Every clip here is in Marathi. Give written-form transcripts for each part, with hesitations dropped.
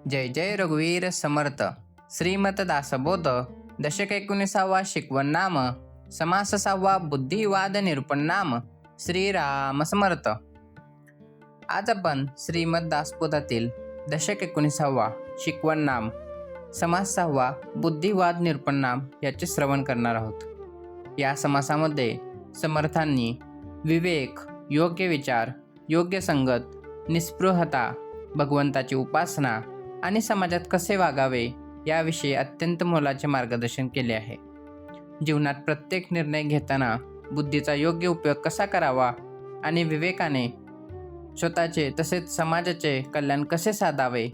जय जय रघुवीर समर्थ. श्रीमत दासबोध. दशक 19 शिकवण नाम. समास 6 बुद्धिवाद निरूपण नाम. श्रीराम समर्थ. आज आपण श्रीमद दासबोधातील दशक 19 शिकवण नाम समास 6 बुद्धिवाद निरूपण नाम याचे श्रवण करणार आहोत. या समासामध्ये समर्थांनी विवेक, योग्य विचार, योग्य संगत, निस्पृहता, भगवंताची उपासना आणि समाजात कसे वागावे याविषयी अत्यंत मोलाचे मार्गदर्शन केले आहे. जीवनात प्रत्येक निर्णय घेताना बुद्धीचा योग्य उपयोग कसा करावा आणि विवेकाने स्वतःचे तसेच समाजाचे कल्याण कसे साधावे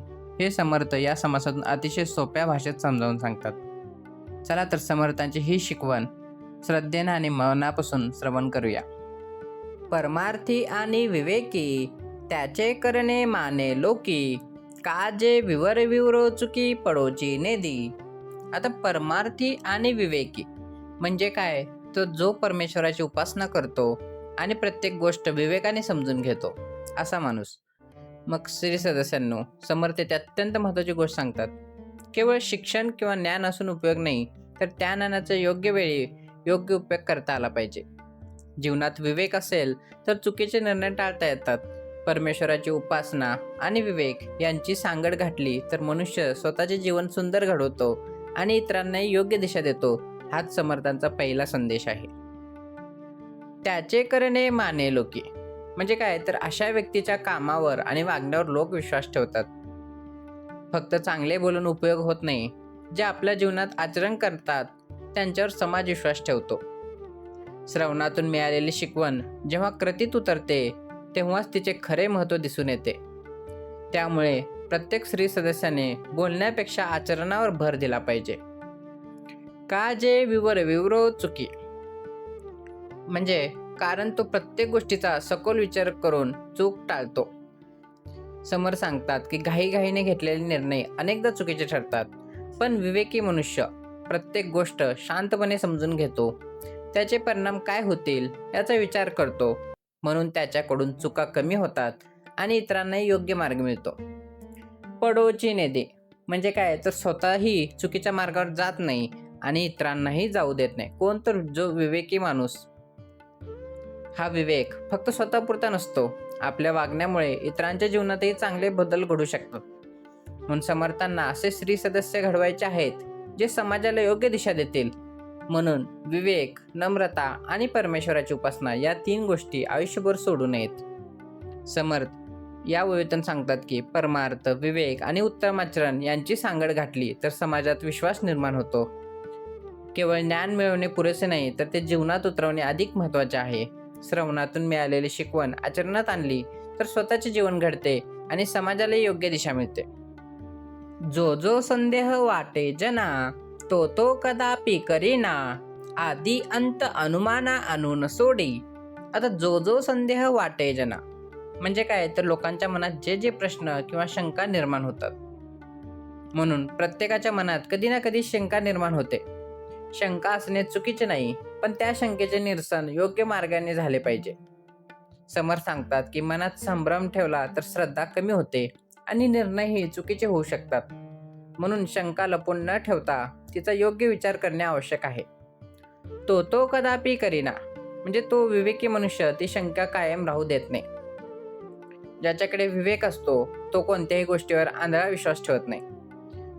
हे समर्थ या समासातून अतिशय सोप्या भाषेत समजावून सांगतात. चला तर समर्थांची ही शिकवण श्रद्धेने आणि मनापासून श्रवण करूया. परमार्थी आणि विवेकी त्याचे करणे माने लोकी, काजे विवर विवरो चुकी पडोची नेदी. आता परमार्थी आणि विवेकी म्हणजे काय, तर जो परमेश्वराची उपासना करतो आणि प्रत्येक गोष्ट विवेकाने समजून घेतो असा माणूस. मग श्री सदस्यांनो, समर्थ ते अत्यंत महत्त्वाची गोष्ट सांगतात. केवळ शिक्षण किंवा ज्ञान असून उपयोग नाही, तर त्या ज्ञानाचा योग्य वेळी योग्य उपयोग करता आला पाहिजे. जीवनात विवेक असेल तर चुकीचे निर्णय टाळता येतात. परमेश्वराची उपासना आणि विवेक यांची सांगड घातली तर मनुष्य स्वतःचे जीवन सुंदर घडवतो आणि इतरांनाही योग्य दिशा देतो. हाच समर्थांचा पहिला संदेश आहे. त्याचे करणे माने लोकी म्हणजे काय, तर अशा व्यक्तीच्या कामावर आणि वागण्यावर लोक विश्वास ठेवतात. फक्त चांगले बोलून उपयोग होत नाही. जे आपल्या जीवनात आचरण करतात त्यांच्यावर समाज विश्वास ठेवतो. श्रवणातून मिळालेली शिकवण जेव्हा कृतीत उतरते तेव्हाच तिचे खरे महत्त्व दिसून येते. त्यामुळे प्रत्येक स्त्री सदस्याने बोलण्यापेक्षा आचरणावर भर दिला पाहिजे. का जे विवर विवरो चुकी म्हणजे कारण तो प्रत्येक गोष्टीचा सखोल विचार करून चूक टाळतो. समर सांगतात की घाईघाईने घेतलेले निर्णय अनेकदा चुकीचे ठरतात, पण विवेकी मनुष्य प्रत्येक गोष्ट शांतपणे समजून घेतो. त्याचे परिणाम काय होतील याचा विचार करतो, म्हणून त्याच्याकडून चुका कमी होतात आणि इतरांनाही योग्य मार्ग मिळतो. पडोची नेदे म्हणजे काय, तर स्वतःही चुकीच्या मार्गावर जात नाही आणि इतरांनाही जाऊ देत नाही. कोण, तर जो विवेकी माणूस. हा विवेक फक्त स्वतःपुरता नसतो, आपल्या वागण्यामुळे इतरांच्या जीवनातही चांगले बदल घडू शकतात. म्हणून समर्थांना असे स्त्री सदस्य घडवायचे आहेत जे समाजाला योग्य दिशा देतील. म्हणून विवेक, नम्रता आणि परमेश्वराची उपासना या 3 गोष्टी आयुष्यभर सोडू नयेत. समर्थ या ववेतून सांगतात की परमार्थ, विवेक आणि उत्तम आचरण यांची सांगड घातली तर समाजात विश्वास निर्माण होतो. केवळ ज्ञान मिळवणे पुरेसे नाही, तर ते जीवनात उतरवणे अधिक महत्त्वाचे आहे. श्रवणातून मिळालेली शिकवण आचरणात आणली तर स्वतःचे जीवन घडते आणि समाजाला योग्य दिशा मिळते. जो जो संदेह वाटे जना, तो तो कदापि करीना, आदी अंत अनुमाना आणून सोडी. आता जो जो संदेह वाटे जना म्हणजे काय, तर लोकांच्या मनात जे जे प्रश्न किंवा शंका निर्माण होतात. म्हणून प्रत्येकाच्या मनात कधी ना कधी शंका निर्माण होते. शंका असणे चुकीचे नाही, पण त्या शंकेचे निरसन योग्य मार्गाने झाले पाहिजे. समर सांगतात की मनात संभ्रम ठेवला तर श्रद्धा कमी होते आणि निर्णयही चुकीचे होऊ शकतात. म्हणून शंका लपून न ठेवता तिचा योग्य विचार करणे आवश्यक आहे. तो तो कदापि करीना म्हणजे तो विवेकी मनुष्य ती शंका कायम राहू देत नाही. ज्याच्याकडे विवेक असतो तो कोणत्याही गोष्टीवर आंधळा विश्वास ठेवत नाही.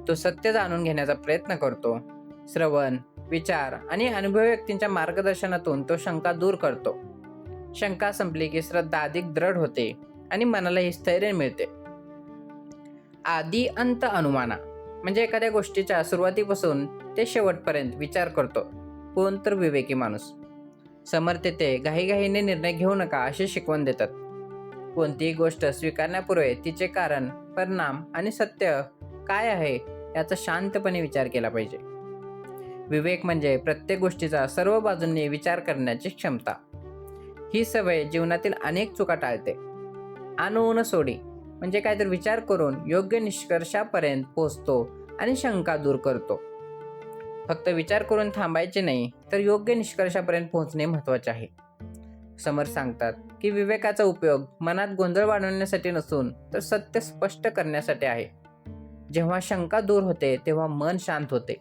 तो सत्य जाणून घेण्याचा प्रयत्न करतो. श्रवण, विचार आणि अनुभवी व्यक्तींच्या मार्गदर्शनातून तो शंका दूर करतो. शंका संपली की श्रद्धा अधिक दृढ होते आणि मनालाही स्थैर्य मिळते. आदी अंत अनुमाना म्हणजे एखाद्या गोष्टीच्या सुरुवातीपासून ते शेवटपर्यंत विचार करतो. कोण, तर विवेकी माणूस. समर्थ ते घाईघाईने निर्णय घेऊ नका अशी शिकवण देतात. कोणतीही गोष्ट स्वीकारण्यापूर्वी तिचे कारण, परिणाम आणि सत्य काय आहे याचा शांतपणे विचार केला पाहिजे. विवेक म्हणजे प्रत्येक गोष्टीचा सर्व बाजूंनी विचार करण्याची क्षमता. ही सवय जीवनातील अनेक चुका टाळते. आणून सोडी म्हणजे काय, तर विचार करून योग्य निष्कर्षापर्यंत पोहोचतो आणि शंका दूर करतो. फक्त विचार करून थांबायचे नाही, तर योग्य निष्कर्षापर्यंत पोहोचणे महत्त्वाचे आहे. समर सांगतात की विवेकाचा उपयोग मनात गोंधळ वाढवण्यासाठी नसून तर सत्य स्पष्ट करण्यासाठी आहे. जेव्हा शंका दूर होते तेव्हा मन शांत होते,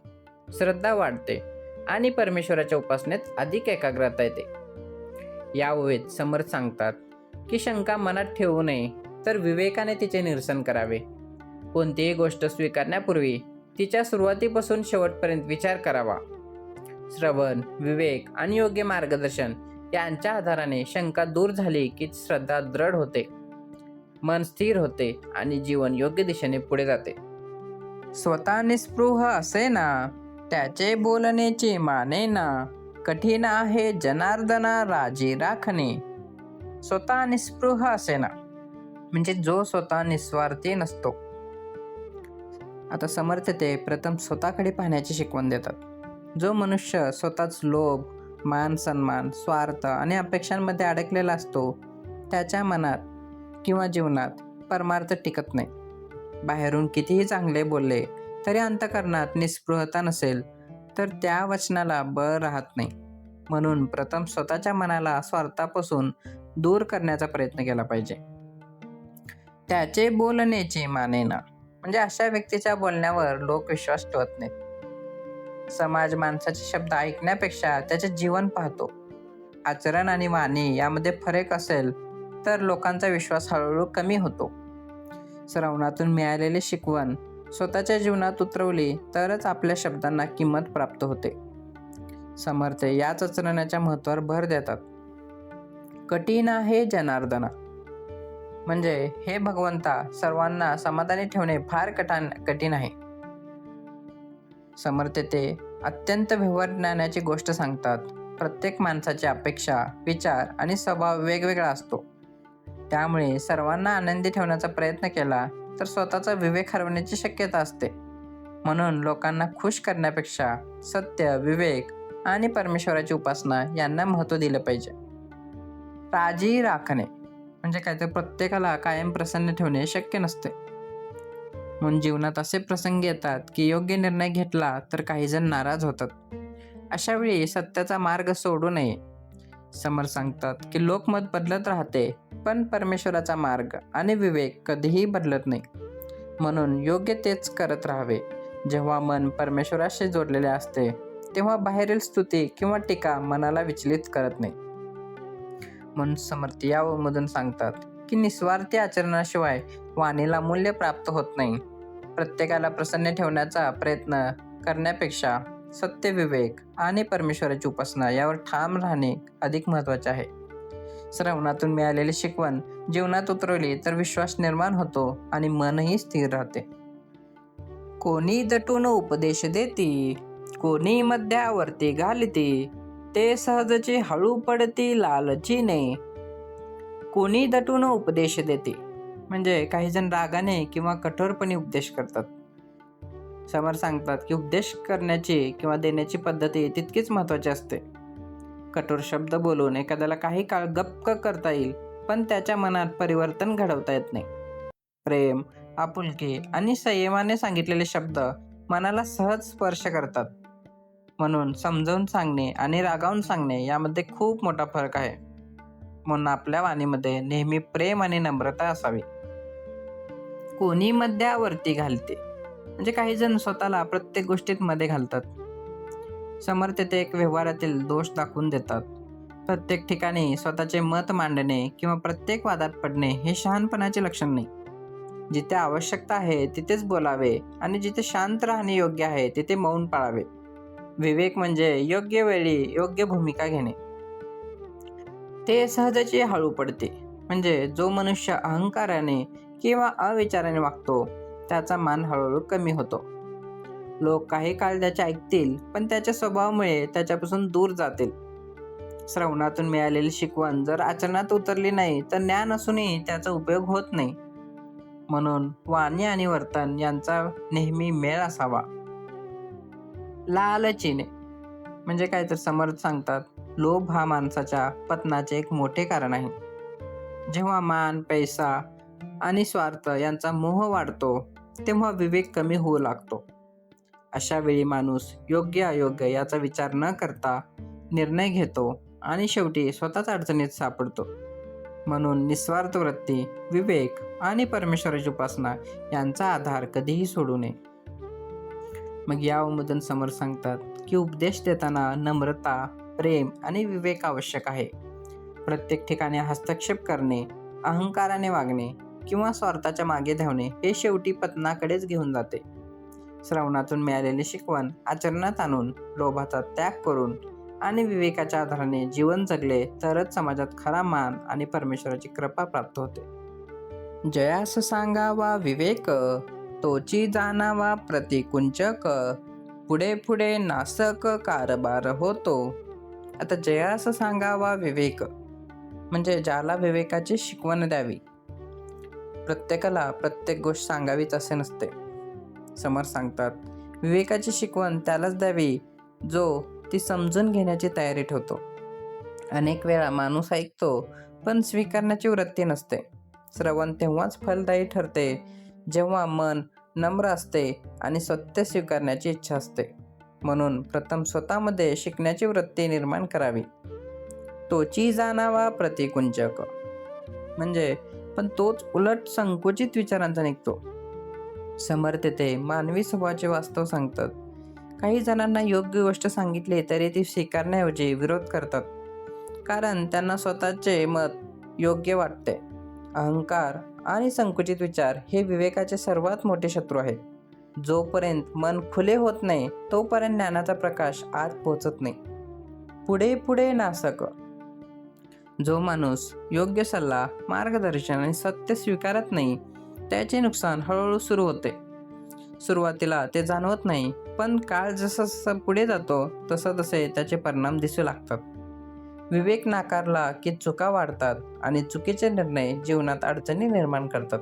श्रद्धा वाढते आणि परमेश्वराच्या उपासनेत अधिक एकाग्रता येते. या ओळीत समर्थ सांगतात की शंका मनात ठेवू नये, तर विवेकाने तिचे निरसन करावे. कोणतीही गोष्ट स्वीकारण्यापूर्वी तिच्या सुरुवातीपासून शेवटपर्यंत विचार करावा. श्रवण, विवेक आणि योग्य मार्गदर्शन यांच्या आधाराने शंका दूर झाली की श्रद्धा दृढ होते, मन स्थिर होते आणि जीवन योग्य दिशेने पुढे जाते. स्वतः निस्पृह असे ना, त्याचे बोलण्याची माने ना, कठीण आहे जनार्दना राजी राखणे. स्वतः निस्पृह असे ना, म्हणजे जो स्वतः निस्वार्थी नसतो. आता समर्थ ते प्रथम स्वतःकडे पाहण्याची शिकवण देतात. जो मनुष्य स्वतःच लोभ, मान सन्मान, स्वार्थ आणि अपेक्षांमध्ये अडकलेला असतो, त्याच्या मनात किंवा जीवनात परमार्थ टिकत नाही. बाहेरून कितीही चांगले बोलले तरी अंतःकरणात निस्पृहता नसेल तर त्या वचनाला बळ राहत नाही. म्हणून प्रथम स्वतःच्या मनाला स्वार्थापासून दूर करण्याचा प्रयत्न केला पाहिजे. त्याचे बोलण्याची माने ना, म्हणजे अशा व्यक्तीच्या बोलण्यावर लोक विश्वास ठेवत नाहीत. समाज माणसाचे शब्द ऐकण्यापेक्षा त्याचे जीवन पाहतो. आचरण आणि वाणी यामध्ये फरक असेल तर लोकांचा विश्वास हळूहळू कमी होतो. श्रवणातून मिळालेली शिकवण स्वतःच्या जीवनात उतरवली तरच आपल्या शब्दांना किंमत प्राप्त होते. समर्थ याच आचरणाच्या महत्त्वावर भर देतात. कठीण आहे जनार्दना, म्हणजे हे भगवंता, सर्वांना समाधानी ठेवणे फार कठीण आहे. समर्थ ते अत्यंत व्यवहार ज्ञानाची गोष्ट सांगतात. प्रत्येक माणसाची अपेक्षा, विचार आणि स्वभाव वेगवेगळा असतो. त्यामुळे सर्वांना आनंदी ठेवण्याचा प्रयत्न केला तर स्वतःचा विवेक हरवण्याची शक्यता असते. म्हणून लोकांना खुश करण्यापेक्षा सत्य, विवेक आणि परमेश्वराची उपासना यांना महत्त्व दिलं पाहिजे. राजी राखणे, म्हणजे काय तर प्रत्येकाला कायम प्रसन्न ठेवणे शक्य नसते. म्हणून जीवनात असे प्रसंग येतात की योग्य निर्णय घेतला तर काही जण नाराज होतात. अशा वेळी सत्याचा मार्ग सोडू नये. समर्थ सांगतात की लोकमत बदलत राहते, पण परमेश्वराचा मार्ग आणि विवेक कधीही बदलत नाही. म्हणून योग्य तेच करत राहावे. जेव्हा मन परमेश्वराशी जोडलेले असते तेव्हा बाहेरील स्तुती किंवा टीका मनाला विचलित करत नाही. म्हणून समर्थ यामधून सांगतात की निस्वार्थी आचरणाशिवाय वाणीला मूल्य प्राप्त होत नाही. प्रत्येकाला प्रसन्न ठेवण्याचा प्रयत्न करण्यापेक्षा सत्य, विवेक आणि परमेश्वराची उपासना यावर ठाम राहणे अधिक महत्त्वाचे आहे. श्रवणातून मिळालेली शिकवण जीवनात उतरवली तर विश्वास निर्माण होतो आणि मनही स्थिर राहते. कोणी दटून उपदेश देती, कोणी मध्यावर्ती घालती, ते सहजची हळू पडती लालचीने. कोणी दटून उपदेश देते, म्हणजे काही जण रागाने किंवा कठोरपणे उपदेश करतात. समर्थ सांगतात की उपदेश करण्याची किंवा देण्याची पद्धती तितकीच महत्त्वाची असते. कठोर शब्द बोलून एखाद्याला काही काळ गप्प करता येईल, पण त्याच्या मनात परिवर्तन घडवता येत नाही. प्रेम, आपुलकी आणि संयमाने सांगितलेले शब्द मनाला सहज स्पर्श करतात. म्हणून समजावून सांगणे आणि रागावून सांगणे यामध्ये खूप मोठा फरक आहे. म्हणून आपल्या वाणीमध्ये नेहमी प्रेम आणि नम्रता असावी. कोणी मध्यावर्ती घालते, म्हणजे काही जण स्वतःला प्रत्येक गोष्टीत मध्ये घालतात. समर्थ ते एक व्यवहारातील दोष दाखवून देतात. प्रत्येक ठिकाणी स्वतःचे मत मांडणे किंवा प्रत्येक वादात पडणे हे शहाणपणाचे लक्षण नाही. जिथे आवश्यकता आहे तिथेच बोलावे आणि जिथे शांत राहणे योग्य आहे तिथे मौन पाळावे. विवेक म्हणजे योग्य वेळी योग्य भूमिका घेणे. ते सहजची हळू पडते, म्हणजे जो मनुष्य अहंकाराने किंवा अविचाराने वागतो त्याचा मान हळूहळू कमी होतो. लोक काही काळ त्याचे ऐकतील, पण त्याच्या स्वभावामुळे त्याच्यापासून दूर जातील. श्रवणातून मिळालेली शिकवण जर आचरणात उतरली नाही तर ज्ञान असूनही त्याचा उपयोग होत नाही. म्हणून वाणी आणि वर्तन यांचा नेहमी मेळ असावा. लालचीने, म्हणजे काय तर समर्थ सांगतात लोभ हा माणसाच्या पतनाचे एक मोठे कारण आहे. जेव्हा मान, पैसा आणि स्वार्थ यांचा मोह वाढतो तेव्हा विवेक कमी होऊ लागतो. अशा वेळी माणूस योग्य अयोग्य याचा विचार न करता निर्णय घेतो आणि शेवटी स्वतःच अडचणीत सापडतो. म्हणून निस्वार्थ वृत्ती, विवेक आणि परमेश्वराची उपासना यांचा आधार कधीही सोडू नये. मग यामधून समर्थ सांगतात की उपदेश देताना नम्रता, प्रेम आणि विवेक आवश्यक आहे. प्रत्येक ठिकाणी हस्तक्षेप करणे, अहंकाराने वागणे किंवा स्वार्थाच्या मागे धावणे हे शेवटी पतनाकडेच घेऊन जाते. श्रवणातून मिळालेली शिकवण आचरणात आणून, लोभाचा त्याग करून आणि विवेकाच्या आधाराने जीवन जगले तरच समाजात खरा मान आणि परमेश्वराची कृपा प्राप्त होते. जयास सांगावा विवेक, तोची जाणावा प्रतिकुंचक, पुढे पुढे नासक कारभार होतो. आता जयास सांगावा विवेक म्हणजे ज्याला विवेकाची शिकवण द्यावी. प्रत्येकाला प्रत्येक गोष्ट सांगावीच असे नसते. समर्थ सांगतात विवेकाची शिकवण त्यालाच द्यावी जो ती समजून घेण्याची तयारी ठेवतो. अनेक वेळा माणूस ऐकतो पण स्वीकारण्याची वृत्ती नसते. श्रवण तेव्हाच फलदायी ठरते जेव्हा मन नम्र असते आणि सत्य स्वीकारण्याची इच्छा असते. म्हणून प्रथम स्वतःमध्ये शिकण्याची वृत्ती निर्माण करावी. तोची जाणावा प्रतिकुंचक म्हणजे पण तोच उलट संकुचित विचारांचा निघतो. समर्थ येथे मानवी स्वभावाचे वास्तव सांगतात. काही जणांना योग्य गोष्ट सांगितली तरी ती स्वीकारण्याऐवजी विरोध करतात, कारण त्यांना स्वतःचे मत योग्य वाटते. अहंकार आणि संकुचित विचार हे विवेकाचे सर्वात मोठे शत्रू आहेत. जोपर्यंत मन खुले होत नाही तोपर्यंत ज्ञानाचा प्रकाश आत पोहोचत नाही. पुढे पुढे नासक, जो माणूस योग्य सल्ला, मार्गदर्शन आणि सत्य स्वीकारत नाही त्याचे नुकसान हळूहळू सुरू होते. सुरुवातीला ते जाणवत नाही, पण काळ जसं पुढे जातो तसे त्याचे परिणाम दिसू लागतात. विवेक नाकारला की चुका वाढतात आणि चुकीचे निर्णय जीवनात अडचणी निर्माण करतात.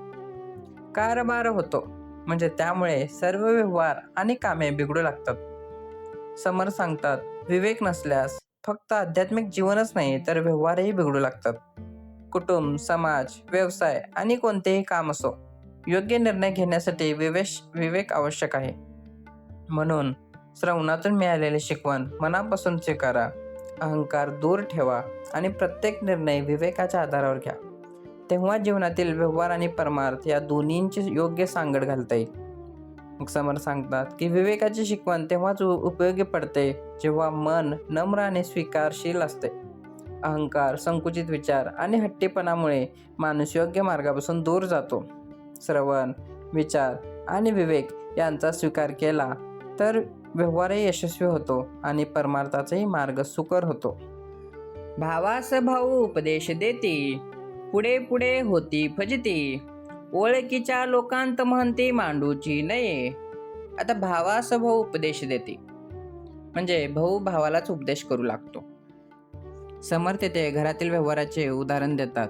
कारभार होतो म्हणजे त्यामुळे सर्व व्यवहार आणि कामे बिघडू लागतात. समर्थ सांगतात विवेक नसल्यास फक्त आध्यात्मिक जीवनच नाही तर व्यवहारही बिघडू लागतात. कुटुंब, समाज, व्यवसाय आणि कोणतेही काम असो, योग्य निर्णय घेण्यासाठी विवेक आवश्यक आहे. म्हणून श्रवणातून मिळालेले शिकवण मनापासून स्वीकारा, अहंकार दूर ठेवा आणि प्रत्येक निर्णय विवेकाच्या आधारावर घ्या. तेव्हा जीवनातील व्यवहार आणि परमार्थ या दोन्हींची योग्य सांगड घालता येईल. मग समर्थ सांगतात की विवेकाची शिकवण तेव्हाच उपयोगी पडते जेव्हा मन नम्र आणि स्वीकारशील असते. अहंकार, संकुचित विचार आणि हट्टीपणामुळे माणूस योग्य मार्गापासून दूर जातो. श्रवण, विचार आणि विवेक यांचा स्वीकार केला तर व्यवहारही यशस्वी होतो आणि परमार्थाचाही मार्ग सुकर होतो. भावास भाऊ उपदेश देती, पुढे पुढे होती फजिती, ओळखीच्या लोकांत म्हणते मांडूची नये. आता भावास भाऊ उपदेश देते म्हणजे भाऊ भावालाच उपदेश करू लागतो. समर्थ येथे घरातील व्यवहाराचे उदाहरण देतात.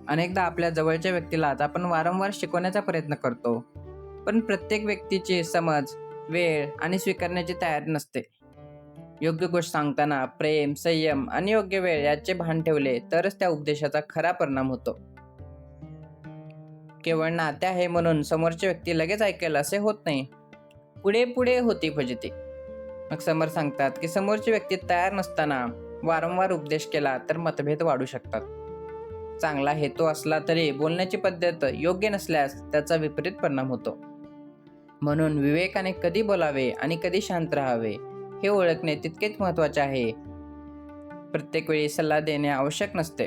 अनेकदा आपल्या जवळच्या व्यक्तीलाच आपण वारंवार शिकवण्याचा प्रयत्न करतो, पण प्रत्येक व्यक्तीची समज, वेळ आणि स्वीकारण्याची तयारी नसते. योग्य गोष्ट सांगताना प्रेम, संयम आणि योग्य वेळ याचे भान ठेवले तरच त्या उपदेशाचा खरा परिणाम होतो. केवळ नाते आहे म्हणून समोरची व्यक्ती लगेच ऐकेल असे होत नाही. पुढे पुढे होती फजिती. मग समर्थ सांगतात की समोरची व्यक्ती तयार नसताना वारंवार उपदेश केला तर मतभेद वाढू शकतात. चांगला हेतू असला तरी बोलण्याची पद्धत योग्य नसल्यास त्याचा विपरीत परिणाम होतो. म्हणून विवेकाने कधी बोलावे आणि कधी शांत राहावे हे ओळखणे तितकेच महत्त्वाचे आहे. प्रत्येक वेळी सल्ला देणे आवश्यक नसते.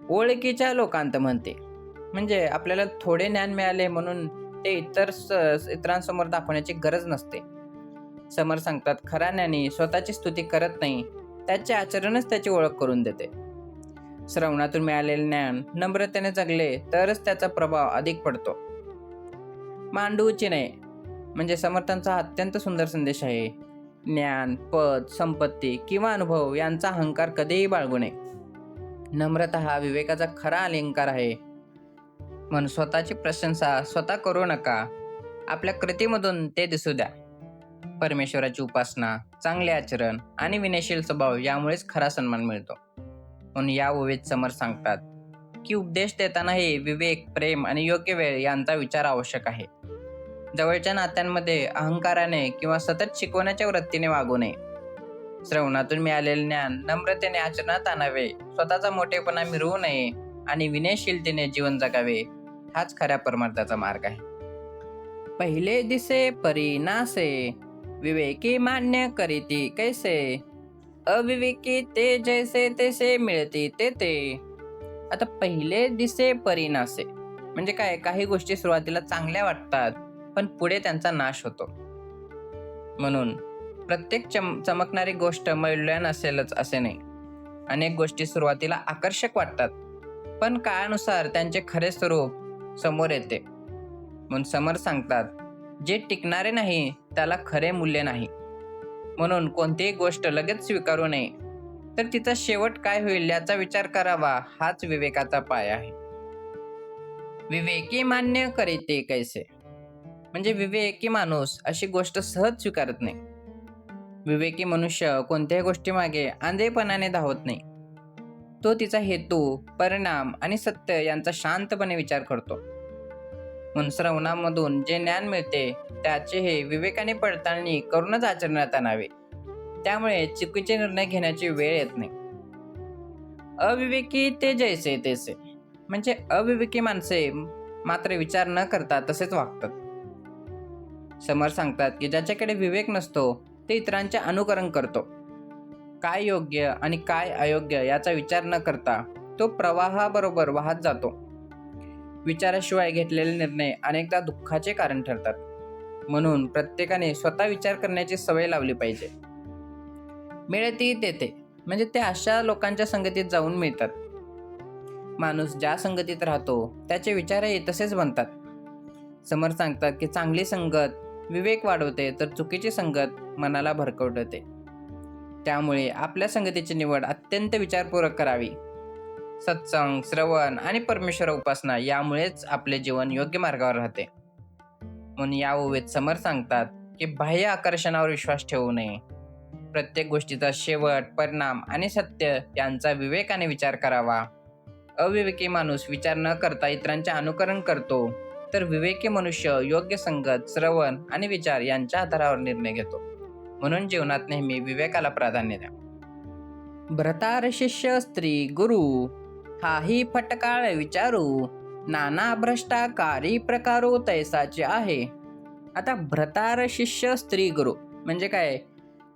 ओळखीच्या लोकांत म्हणते म्हणजे आपल्याला थोडे ज्ञान मिळाले म्हणून ते इतरांसमोर दाखवण्याची गरज नसते. समर्थ सांगतात खरा ज्ञानी स्वतःची स्तुती करत नाही, त्याचे आचरणच त्याची ओळख करून देते. श्रवणातून मिळालेले ज्ञान नम्रतेने जगले तरच त्याचा प्रभाव अधिक पडतो. मांडूची नाही म्हणजे समर्थांचा अत्यंत सुंदर संदेश आहे. ज्ञान, पद, संपत्ती किंवा अनुभव यांचा अहंकार कधीही बाळगू नये. नम्रता हा विवेकाचा खरा अलंकार आहे. म्हणून स्वतःची प्रशंसा स्वतः करू नका, आपल्या कृतीमधून ते दिसू द्या. परमेश्वराची उपासना, चांगले आचरण आणि विनयशील स्वभाव यामुळेच खरा सन्मान मिळतो. म्हणून या ओवीत समर्थ सांगतात की उपदेश देतानाही विवेक, प्रेम आणि योग्य वेळ यांचा विचार आवश्यक आहे. जवळच्या नात्यांमध्ये अहंकाराने किंवा सतत शिकवण्याच्या वृत्तीने वागू नये. श्रवणातून मिळालेले ज्ञान नम्रतेने आचरणात आणावे, स्वतःचा मोठेपणा मिरवू नये आणि विनयशीलतेने जीवन जगावे, हाच खऱ्या परमार्थाचा मार्ग आहे. पहिले दिसे परी नासे, विवेकी मान्य करीती कैसे, अविवेकी ते जैसे तैसे मिळती ते. आता पहिले दिसे परी नासे म्हणजे काय, काही गोष्टी सुरुवातीला चांगल्या वाटतात पण पुढे त्यांचा नाश होतो. म्हणून प्रत्येक चमकणारी गोष्ट मौल्यवान असेलच असे नाही. अनेक गोष्टी सुरुवातीला आकर्षक वाटतात पण काळानुसार त्यांचे खरे स्वरूप समोर येते. म्हणून समर्थ सांगतात, जे टिकणारे नाही त्याला खरे मूल्य नाही. म्हणून कोणतीही गोष्ट लगेच स्वीकारू नये, तर तिचा शेवट काय होईल याचा विचार करावा, हाच विवेकाचा पाया आहे. विवेकी मान्य करीते कैसे म्हणजे विवेकी माणूस अशी गोष्ट सहज स्वीकारत नाही. विवेकी मनुष्य कोणत्याही गोष्टीमागे आंधळेपणाने धावत नाही. तो तिचा हेतू, परिणाम आणि सत्य यांचा शांतपणे विचार करतो. म्हणून श्रवणामधून जे ज्ञान मिळते त्याचे हे विवेकाने पडताळणी करूनच आचरणात आणावे. त्यामुळे चुकीचे निर्णय घेण्याची वेळ येत नाही. अविवेकी ते जैसे तैसे म्हणजे अविवेकी माणसे मात्र विचार न करता तसेच वागतात. समर्थ सांगतात की ज्याच्याकडे विवेक नसतो ते इतरांचे अनुकरण करतो. काय योग्य आणि काय अयोग्य याचा विचार न करता तो प्रवाहाबरोबर वाहत जातो. विचाराशिवाय घेतलेले निर्णय अनेकदा दुःखाचे कारण ठरतात. म्हणून प्रत्येकाने स्वतः विचार करण्याची सवय लावली पाहिजे. मिळती तेथे म्हणजे ते अशा लोकांच्या संगतीत जाऊन मिळतात. माणूस ज्या संगतीत राहतो त्याचे विचारही तसेच बनतात. समर्थ सांगतात की चांगली संगत विवेक वाढवते तर चुकीची संगत मनाला भरकटवते. त्यामुळे आपल्या संगतीची निवड अत्यंत विचारपूर्वक करावी. सत्संग, श्रवण आणि परमेश्वर उपासना यामुळेच आपले जीवन योग्य मार्गावर राहते. म्हणून या ओवीत समर्थ सांगतात की बाह्य आकर्षणावर विश्वास ठेवू नये. प्रत्येक गोष्टीचा शेवट, परिणाम आणि सत्य यांचा विवेकाने विचार करावा. अविवेकी माणूस विचार न करता इतरांचे अनुकरण करतो, तर विवेकी मनुष्य योग्य संगत, श्रवण आणि विचार यांच्या आधारावर निर्णय घेतो. म्हणून जीवनात नेहमी विवेकाला प्राधान्य द्या. भ्रतार शिष्य स्त्री गुरु, हाही फटकाळ विचारू, नाना भ्रष्टाकारी प्रकारो तैसाचे आहे. आता भ्रतार शिष्य स्त्री गुरु म्हणजे काय,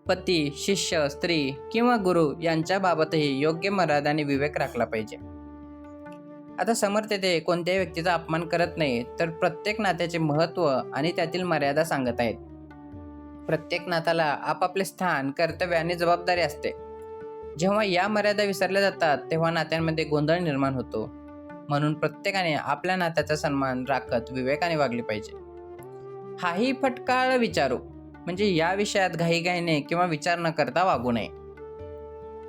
पती, शिष्य, स्त्री किंवा गुरु यांच्या बाबतही योग्य मर्यादा आणि विवेक राखला पाहिजे. आता समर्थ येथे कोणत्याही व्यक्तीचा अपमान करत नाही, तर प्रत्येक नात्याचे महत्त्व आणि त्यातील मर्यादा सांगत आहेत. प्रत्येक नात्याला आपापले स्थान, कर्तव्य आणि जबाबदारी असते. जेव्हा या मर्यादा विसरल्या जातात तेव्हा नात्यांमध्ये गोंधळ निर्माण होतो. म्हणून प्रत्येकाने आपल्या नात्याचा सन्मान राखत विवेकाने वागले पाहिजे. हाही फटकाळ विचारू म्हणजे या विषयात घाईघाईने किंवा विचार न करता वागू नये.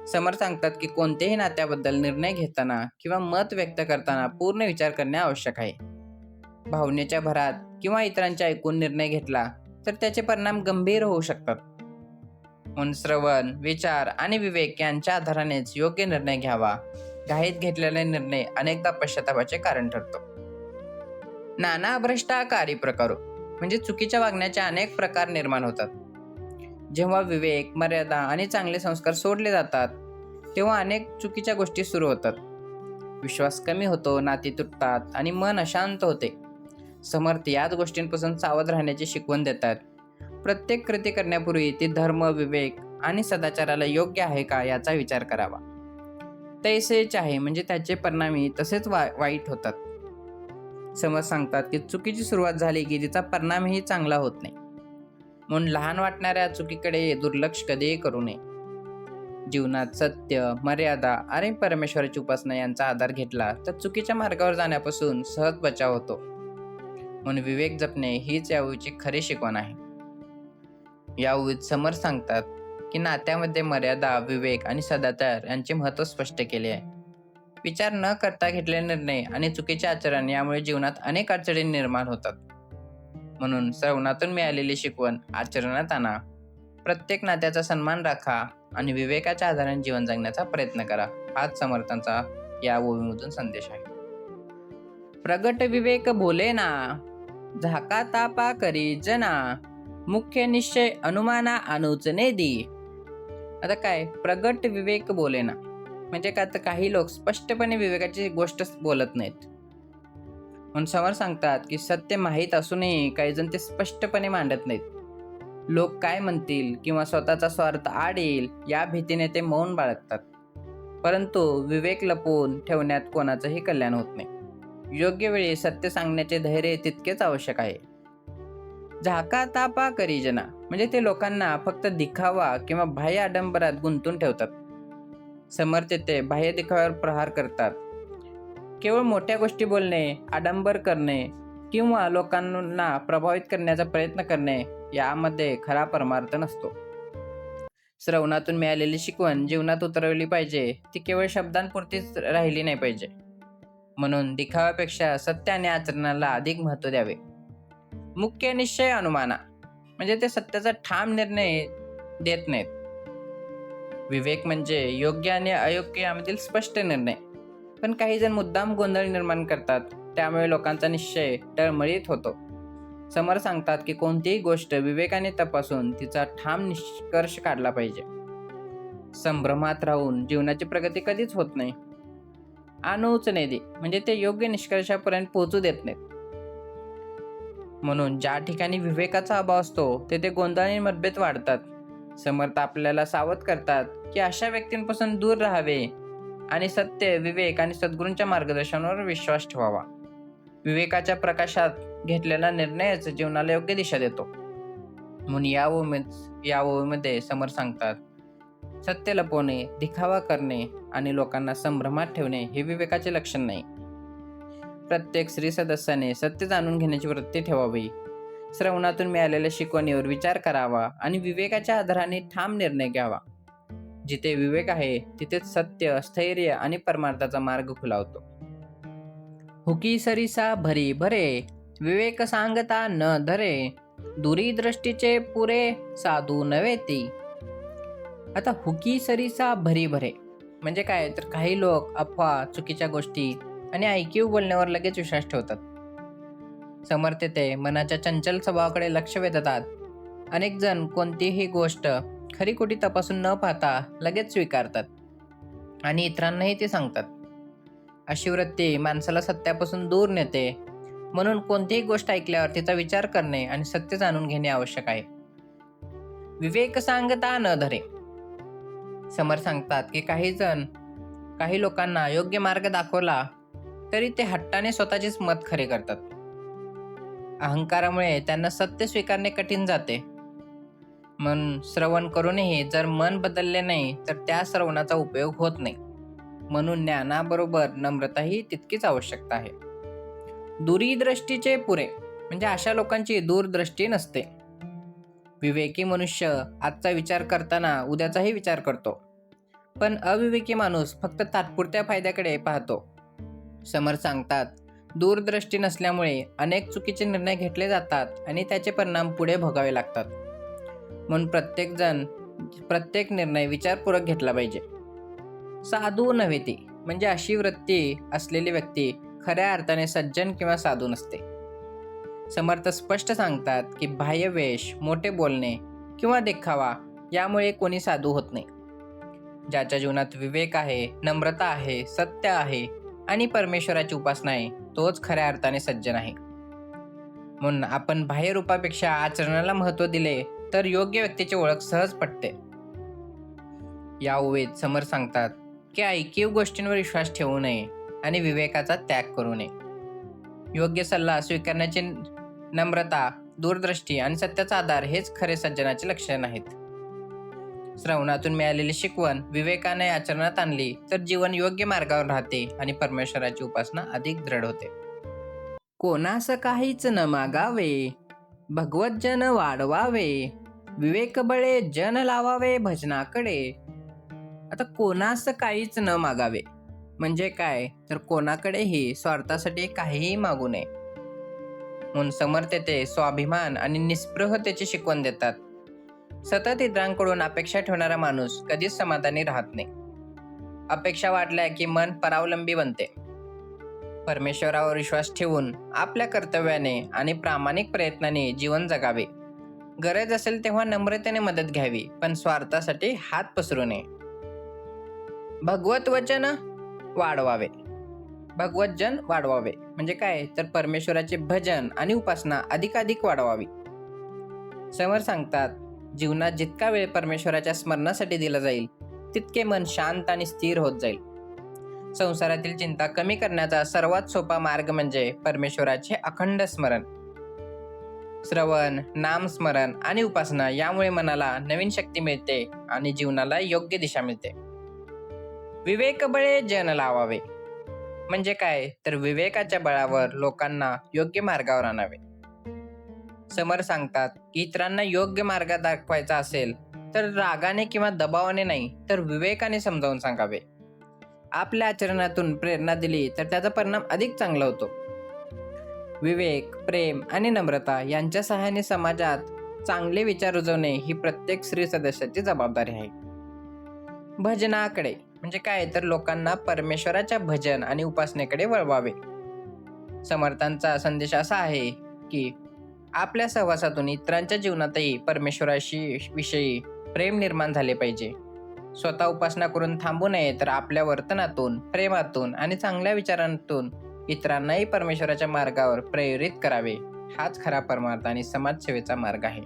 समर्थ सांगतात की कोणत्याही नात्याबद्दल निर्णय घेताना किंवा मत व्यक्त करताना पूर्ण विचार करणे आवश्यक आहे. भावनेच्या भरात किंवा इतरांचे ऐकून निर्णय घेतला तर त्याचे परिणाम गंभीर होऊ शकतात. म्हणून श्रवण, विचार आणि विवेक यांच्या आधारानेच योग्य निर्णय घ्यावा. घाईत घेतलेला निर्णय अनेकदा पश्चातापाचे कारण ठरतो. नाना भ्रष्टाकारी प्रकार म्हणजे चुकीच्या वागण्याचे अनेक प्रकार निर्माण होतात. जेव्हा विवेक, मर्यादा आणि चांगले संस्कार सोडले जातात तेव्हा अनेक चुकीच्या गोष्टी सुरू होतात. विश्वास कमी होतो, नाती तुटतात आणि मन अशांत होते. समर्थ याच गोष्टींपासून सावध राहण्याची शिकवण देतात. प्रत्येक कृती करण्यापूर्वी ती धर्म, विवेक आणि सदाचाराला योग्य आहे का याचा विचार करावा. तैसेच आहे म्हणजे त्याचे परिणामही तसेच वाईट होतात. समर्थ सांगतात की चुकीची सुरुवात झाली की तिचा परिणामही चांगला होत नाही. म्हणून लहान वाटणाऱ्या चुकीकडे दुर्लक्ष कधीही करू नये. जीवनात सत्य, मर्यादा आणि परमेश्वराची उपासना यांचा आधार घेतला तर चुकीच्या मार्गावर जाण्यापासून सहज बचाव होतो. म्हणून विवेक जपणे हीच या ओवीची खरी शिकवण आहे. या ओवीत समर्थ सांगतात की नात्यामध्ये मर्यादा, विवेक आणि सदाचार यांचे महत्त्व स्पष्ट केले आहे. विचार न करता घेतलेले निर्णय आणि चुकीचे आचरण यामुळे जीवनात अनेक अडचणी निर्माण होतात. म्हणून श्रवणातून मिळालेली शिकवण आचरणात आणा. प्रत्येक नात्याचा सन्मान राखा आणि विवेकाच्या आधाराने जीवन जगण्याचा प्रयत्न करा. हाच समर्थांचा या ओवीमधून संदेश आहे. प्रगट विवेक बोले ना, झाका तापा करी जना, मुख्य निश्चय अनुमाना अनुच नेदी. आता काय प्रगट विवेक बोलेना, म्हणजे काय तर काही लोक स्पष्टपणे विवेकाची गोष्ट बोलत नाहीत. म्हणून समर सांगतात की सत्य माहीत असूनही काही जण ते स्पष्टपणे मांडत नाहीत. लोक काय म्हणतील किंवा स्वतःचा स्वार्थ आड येईल या भीतीने ते मौन बाळगतात. परंतु विवेक लपवून ठेवण्यात कोणाचंही कल्याण होत नाही. योग्य वेळी सत्य सांगण्याचे धैर्य तितकेच आवश्यक आहे. झाका तापा करीजना, म्हणजे ते लोकांना फक्त दिखावा किंवा बाह्य आडंबरात गुंतून ठेवतात. समर्थ ते बाह्य दिखाव्यावर प्रहार करतात. केवळ मोठ्या गोष्टी बोलणे, आडंबर करणे किंवा लोकांना प्रभावित करण्याचा प्रयत्न करणे यामध्ये खरा परमार्थ नसतो. श्रवणातून मिळालेली शिकवण जीवनात उतरवली पाहिजे, ती केवळ शब्दांपुरतीच राहिली नाही पाहिजे. म्हणून दिखाव्यापेक्षा सत्य आणि आचरणाला अधिक महत्त्व द्यावे. मुख्य निश्चय अनुमाना, म्हणजे ते सत्याचा ठाम निर्णय देत नाहीत. विवेक म्हणजे योग्य आणि अयोग्य यामधील स्पष्ट निर्णय. पण काही जण मुद्दाम गोंधळ निर्माण करतात, त्यामुळे लोकांचा निश्चय टळमळीत होतो. समर सांगतात की कोणतीही गोष्ट विवेकाने तपासून तिचा ठाम निष्कर्ष काढला पाहिजे. संभ्रमात राहून जीवनाची प्रगती कधीच होत नाही. आणूच नेदी, म्हणजे ते योग्य निष्कर्षापर्यंत पोहोचू देत नाहीत. म्हणून ज्या ठिकाणी विवेकाचा अभाव असतो तेथे गोंधळ आणि मतभेद वाढतात. समर्थ आपल्याला सावध करतात की अशा व्यक्तींपासून दूर राहावे आणि सत्य, विवेक आणि सद्गुरूंच्या मार्गदर्शनावर विश्वास ठेवावा. विवेकाच्या प्रकाशात घेतलेला निर्णयच जीवनाला योग्य दिशा देतो. म्हणून या ओवीमध्ये समर सांगतात, सत्य लपवणे, दिखावा करणे आणि लोकांना संभ्रमात ठेवणे हे विवेकाचे लक्षण नाही. प्रत्येक स्त्री सदस्याने सत्य जाणून घेण्याची वृत्ती ठेवावी. श्रवणातून मिळालेल्या शिकवणीवर विचार करावा आणि विवेकाच्या आधाराने ठाम निर्णय घ्यावा. जिथे विवेक आहे तिथे सत्य, स्थैर्य आणि परमार्थाचा मार्ग खुलावतो. हुकी सरिसा भरी भरे, विवेक सांगता न धरे, दुरी दृष्टीचे पुरे साधू नव्हे ती. आता हुकी सरिसा भरी भरे म्हणजे काय तर काही लोक अफवा, चुकीच्या गोष्टी आणि ऐकीव बोलण्यावर लगेच विश्वास ठेवतात. समर्थ ते मनाच्या चंचल स्वभावाकडे लक्ष वेधतात. अनेक जण कोणतीही गोष्ट खरी खोटी तपासून न पाहता लगेच स्वीकारतात आणि इतरांनाही ते सांगतात. अशी वृत्ती माणसाला सत्यापासून दूर नेते. म्हणून कोणतीही गोष्ट ऐकल्यावर तिचा विचार करणे आणि सत्य जाणून घेणे आवश्यक आहे. विवेक सांगता न धरे. समर सांगतात की काही लोकांना योग्य मार्ग दाखवला तरी ते हट्टाने स्वतःचेच मत खरे करतात. अहंकारामुळे त्यांना सत्य स्वीकारणे कठीण जाते. म्हणून श्रवण करूनही जर मन बदलले नाही तर त्या श्रवणाचा उपयोग होत नाही. म्हणून ज्ञानाबरोबर नम्रताही तितकीच आवश्यकता आहे. दूरदृष्टीचे पुरे म्हणजे अशा लोकांची दूरदृष्टी नसते. विवेकी मनुष्य आजचा विचार करताना उद्याचाही विचार करतो, पण अविवेकी माणूस फक्त तात्पुरत्या फायद्याकडे पाहतो. समर सांगतात, दूरदृष्टी नसल्यामुळे अनेक चुकीचे निर्णय घेतले जातात आणि त्याचे परिणाम पुढे भोगावे लागतात. म्हणून प्रत्येक निर्णय विचारपूर्वक घेतला पाहिजे. साधू नव्हे ती म्हणजे अशी वृत्ती असलेली व्यक्ती खऱ्या अर्थाने सज्जन किंवा साधू नसते. समर्थ स्पष्ट सांगतात की बाह्यवेश, मोठे बोलणे किंवा देखावा यामुळे कोणी साधू होत नाही. ज्याच्या जीवनात विवेक आहे, नम्रता आहे, सत्य आहे आणि परमेश्वराची उपासना आहे, तोच खऱ्या अर्थाने सज्जन आहे. म्हणून आपण बाह्य रूपापेक्षा आचरणाला महत्त्व दिले तर योग्य व्यक्तीची ओळख सहज पटते. या ओवीत समर सांगतात की ऐकीव गोष्टींवर विश्वास ठेवू नये आणि विवेकाचा त्याग करू नये. योग्य सल्ला स्वीकारण्याची नम्रता, दूरदृष्टी आणि सत्याचा आधार हेच खरे सज्जनाचे लक्षण आहेत. श्रवणातून मिळालेली शिकवण विवेकाने आचरणात आणली तर जीवन योग्य मार्गावर राहते आणि परमेश्वराची उपासना अधिक दृढ होते. कोणास काहीच न मागावे, भगवत जन वाढवावे, विवेक बळे जन लावावे भजनाकडे. आता कोणास काहीच न मागावे म्हणजे काय तर कोणाकडेही स्वार्थासाठी काहीही मागू नये. म्हणून समर्थ ते स्वाभिमान आणि निस्पृहतेची शिकवण देतात. सतत इतरांकडून अपेक्षा ठेवणारा माणूस कधीच समाधानी राहत नाही. अपेक्षा वाढल्या की मन परावलंबी बनते. परमेश्वरावर विश्वास ठेवून आपल्या कर्तव्याने आणि प्रामाणिक प्रयत्नाने जीवन जगावे. गरज असेल तेव्हा नम्रतेने मदत घ्यावी, पण स्वार्थासाठी हात पसरू नये. भगवत वचन वाढवावे. भगवत जन वाढवावे म्हणजे काय, तर परमेश्वराचे भजन आणि उपासना अधिकाधिक वाढवावी. समर्थ सांगतात, जीवनात जितका वेळ परमेश्वराच्या स्मरणासाठी दिला जाईल तितके मन शांत आणि स्थिर होत जाईल. संसारातील चिंता कमी करण्याचा सर्वात सोपा मार्ग म्हणजे परमेश्वराचे अखंड स्मरण. श्रवण, नामस्मरण आणि उपासना यामुळे मनाला नवीन शक्ती मिळते आणि जीवनाला योग्य दिशा मिळते. विवेक बळे जन लावावे म्हणजे काय, तर विवेकाच्या बळावर लोकांना योग्य मार्गावर आणावे. समर्थ सांगतात की इतरांना योग्य मार्ग दाखवायचा असेल तर रागाने किंवा दबावाने नाही, तर विवेकाने समजावून सांगावे. आपल्या आचरणातून प्रेरणा दिली तर त्याचा परिणाम अधिक चांगला होतो. विवेक, प्रेम आणि नम्रता यांच्या सहाय्याने समाजात चांगले विचार रुजवणे ही प्रत्येक स्त्री सदस्याची जबाबदारी आहे. भजनाकडे म्हणजे काय, तर लोकांना परमेश्वराच्या भजन आणि उपासनेकडे वळवावे. समर्थांचा संदेश असा आहे की आपल्या सहवासातून इतरांच्या जीवनातही परमेश्वराशी विषयी प्रेम निर्माण झाले पाहिजे. स्वतः उपासना करून थांबू नये, तर आपल्या वर्तनातून, प्रेमातून आणि चांगल्या विचारांतून इतरांनाही परमेश्वराच्या मार्गावर प्रेरित करावे. हाच खरा परमार्थ आणि समाजसेवेचा मार्ग आहे.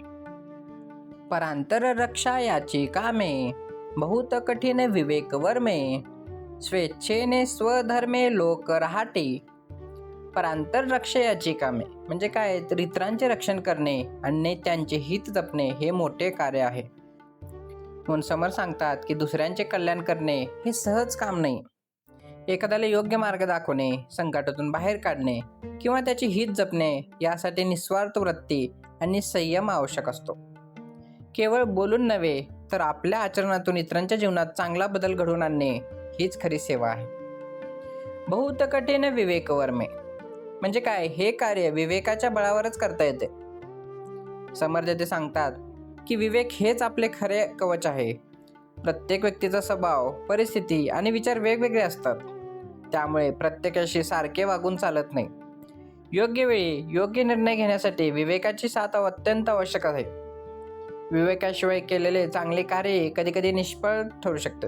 परांतर रक्षा याची कामे, बहुत कठीण विवेक वर्मे, स्वेच्छेने स्वधर्मे लोक राहते. परांतर रक्षा याची कामे म्हणजे काय, तर इतरांचे रक्षण करणे आणि त्यांचे हित जपणे हे मोठे कार्य आहे. म्हणून समर्थ सांगतात की दुसऱ्यांचे कल्याण करणे हे सहज काम नाही. एखाद्याला योग्य मार्ग दाखवणे, संकटातून बाहेर काढणे किंवा त्याचे हित जपणे यासाठी निस्वार्थ वृत्ती आणि संयम आवश्यक असतो. केवळ बोलून नव्हे, तर आपल्या आचरणातून इतरांच्या जीवनात चांगला बदल घडवून आणणे हीच खरी सेवा आहे. बहुत कठीण विवेक वर्मे म्हणजे काय, हे कार्य विवेकाच्या बळावरच करता येते. समर्थ ते सांगतात की विवेक हेच आपले खरे कवच आहे. प्रत्येक व्यक्तीचा स्वभाव, परिस्थिती आणि विचार वेगवेगळे असतात, त्यामुळे प्रत्येकाशी सारखे वागून चालत नाही. योग्य वेळी योग्य निर्णय घेण्यासाठी विवेकाची साथ अत्यंत आवश्यक आहे. विवेकाशिवाय केलेले चांगले कार्य कधी कधी निष्फळ ठरू शकते.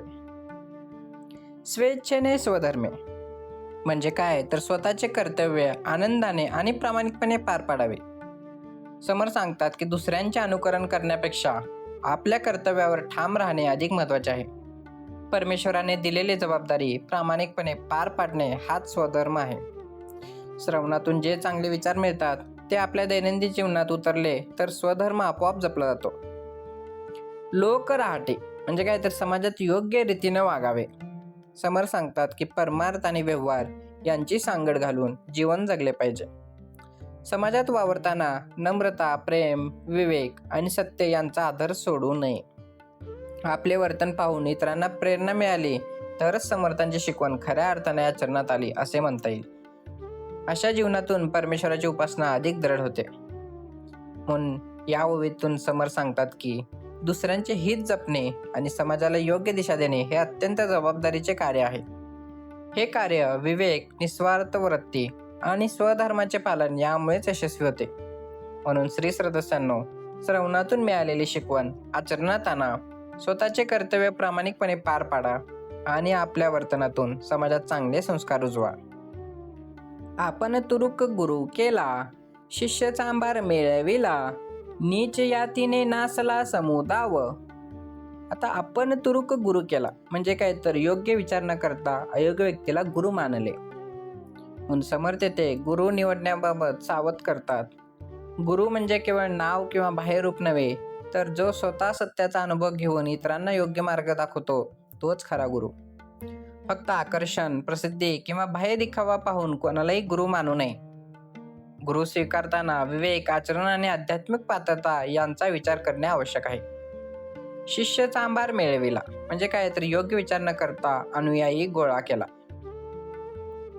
स्वेच्छेने स्वधर्मे म्हणजे काय, तर स्वतःचे कर्तव्य आनंदाने आणि प्रामाणिकपणे पार पाडावे. समर्थ सांगतात की दुसऱ्यांचे अनुकरण करण्यापेक्षा आपल्या कर्तव्यावर ठाम राहणे अधिक महत्त्वाचे आहे. परमेश्वराने दिलेली जबाबदारी प्रामाणिकपणे पार पाडणे हाच स्वधर्म आहे. श्रवणातून जे चांगले विचार मिळतात ते आपल्या दैनंदिन जीवनात उतरले तर स्वधर्म आपोआप जपला जातो. लोक राहते म्हणजे काय, तर समाजात योग्य रीतीने वागावे. समर्थ सांगतात की परमार्थ आणि व्यवहार यांची सांगड घालून जीवन जगले पाहिजे. समाजात वावरताना नम्रता, प्रेम, विवेक आणि सत्य यांचा आदर सोडू नये. आपले वर्तन पाहून इतरांना प्रेरणा मिळाली तरच समर्थांची शिकवण खऱ्या अर्थाने आचरणात आली असे म्हणता येईल. अशा जीवनातून परमेश्वराची उपासना अधिक दृढ होते. म्हणून या ओवीतून समर्थ सांगतात की दुसऱ्यांचे हित जपणे आणि समाजाला योग्य दिशा देणे हे अत्यंत जबाबदारीचे कार्य आहे. हे कार्य विवेक, निस्वार्थ वृत्ती आणि स्वधर्माचे पालन यामुळेच यशस्वी होते. म्हणून श्री सदस्यांनो, श्रवणातून मिळालेली शिकवण आचरणात आणा, स्वतःचे कर्तव्य प्रामाणिकपणे पार पाडा आणि आपल्या वर्तनातून समाजात चांगले संस्कार रुजवा. आपण तुरुक गुरु केला, शिष्य चांभार मिळविला, नीच यातीने नासला समुदाव. आता आपण तुरुक गुरु केला म्हणजे काय, तर योग्य विचार न करता अयोग्य व्यक्तीला गुरु मानले. म्हणून समर्थ येथे गुरु निवडण्याबाबत सावध करतात. गुरु म्हणजे केवळ नाव किंवा बाह्य रूप नव्हे, तर जो स्वतः सत्याचा अनुभव घेऊन इतरांना योग्य मार्ग दाखवतो तोच खरा गुरु. फक्त आकर्षण, प्रसिद्धी किंवा बाह्य दिखावा पाहून कोणालाही गुरु मानू नये. गुरु स्वीकारताना विवेक, आचरण आणि आध्यात्मिक पात्रता यांचा विचार करणे आवश्यक आहे. शिष्य चांभार मिळविला म्हणजे काय, तर योग्य विचार न करता अनुयायी गोळा केला.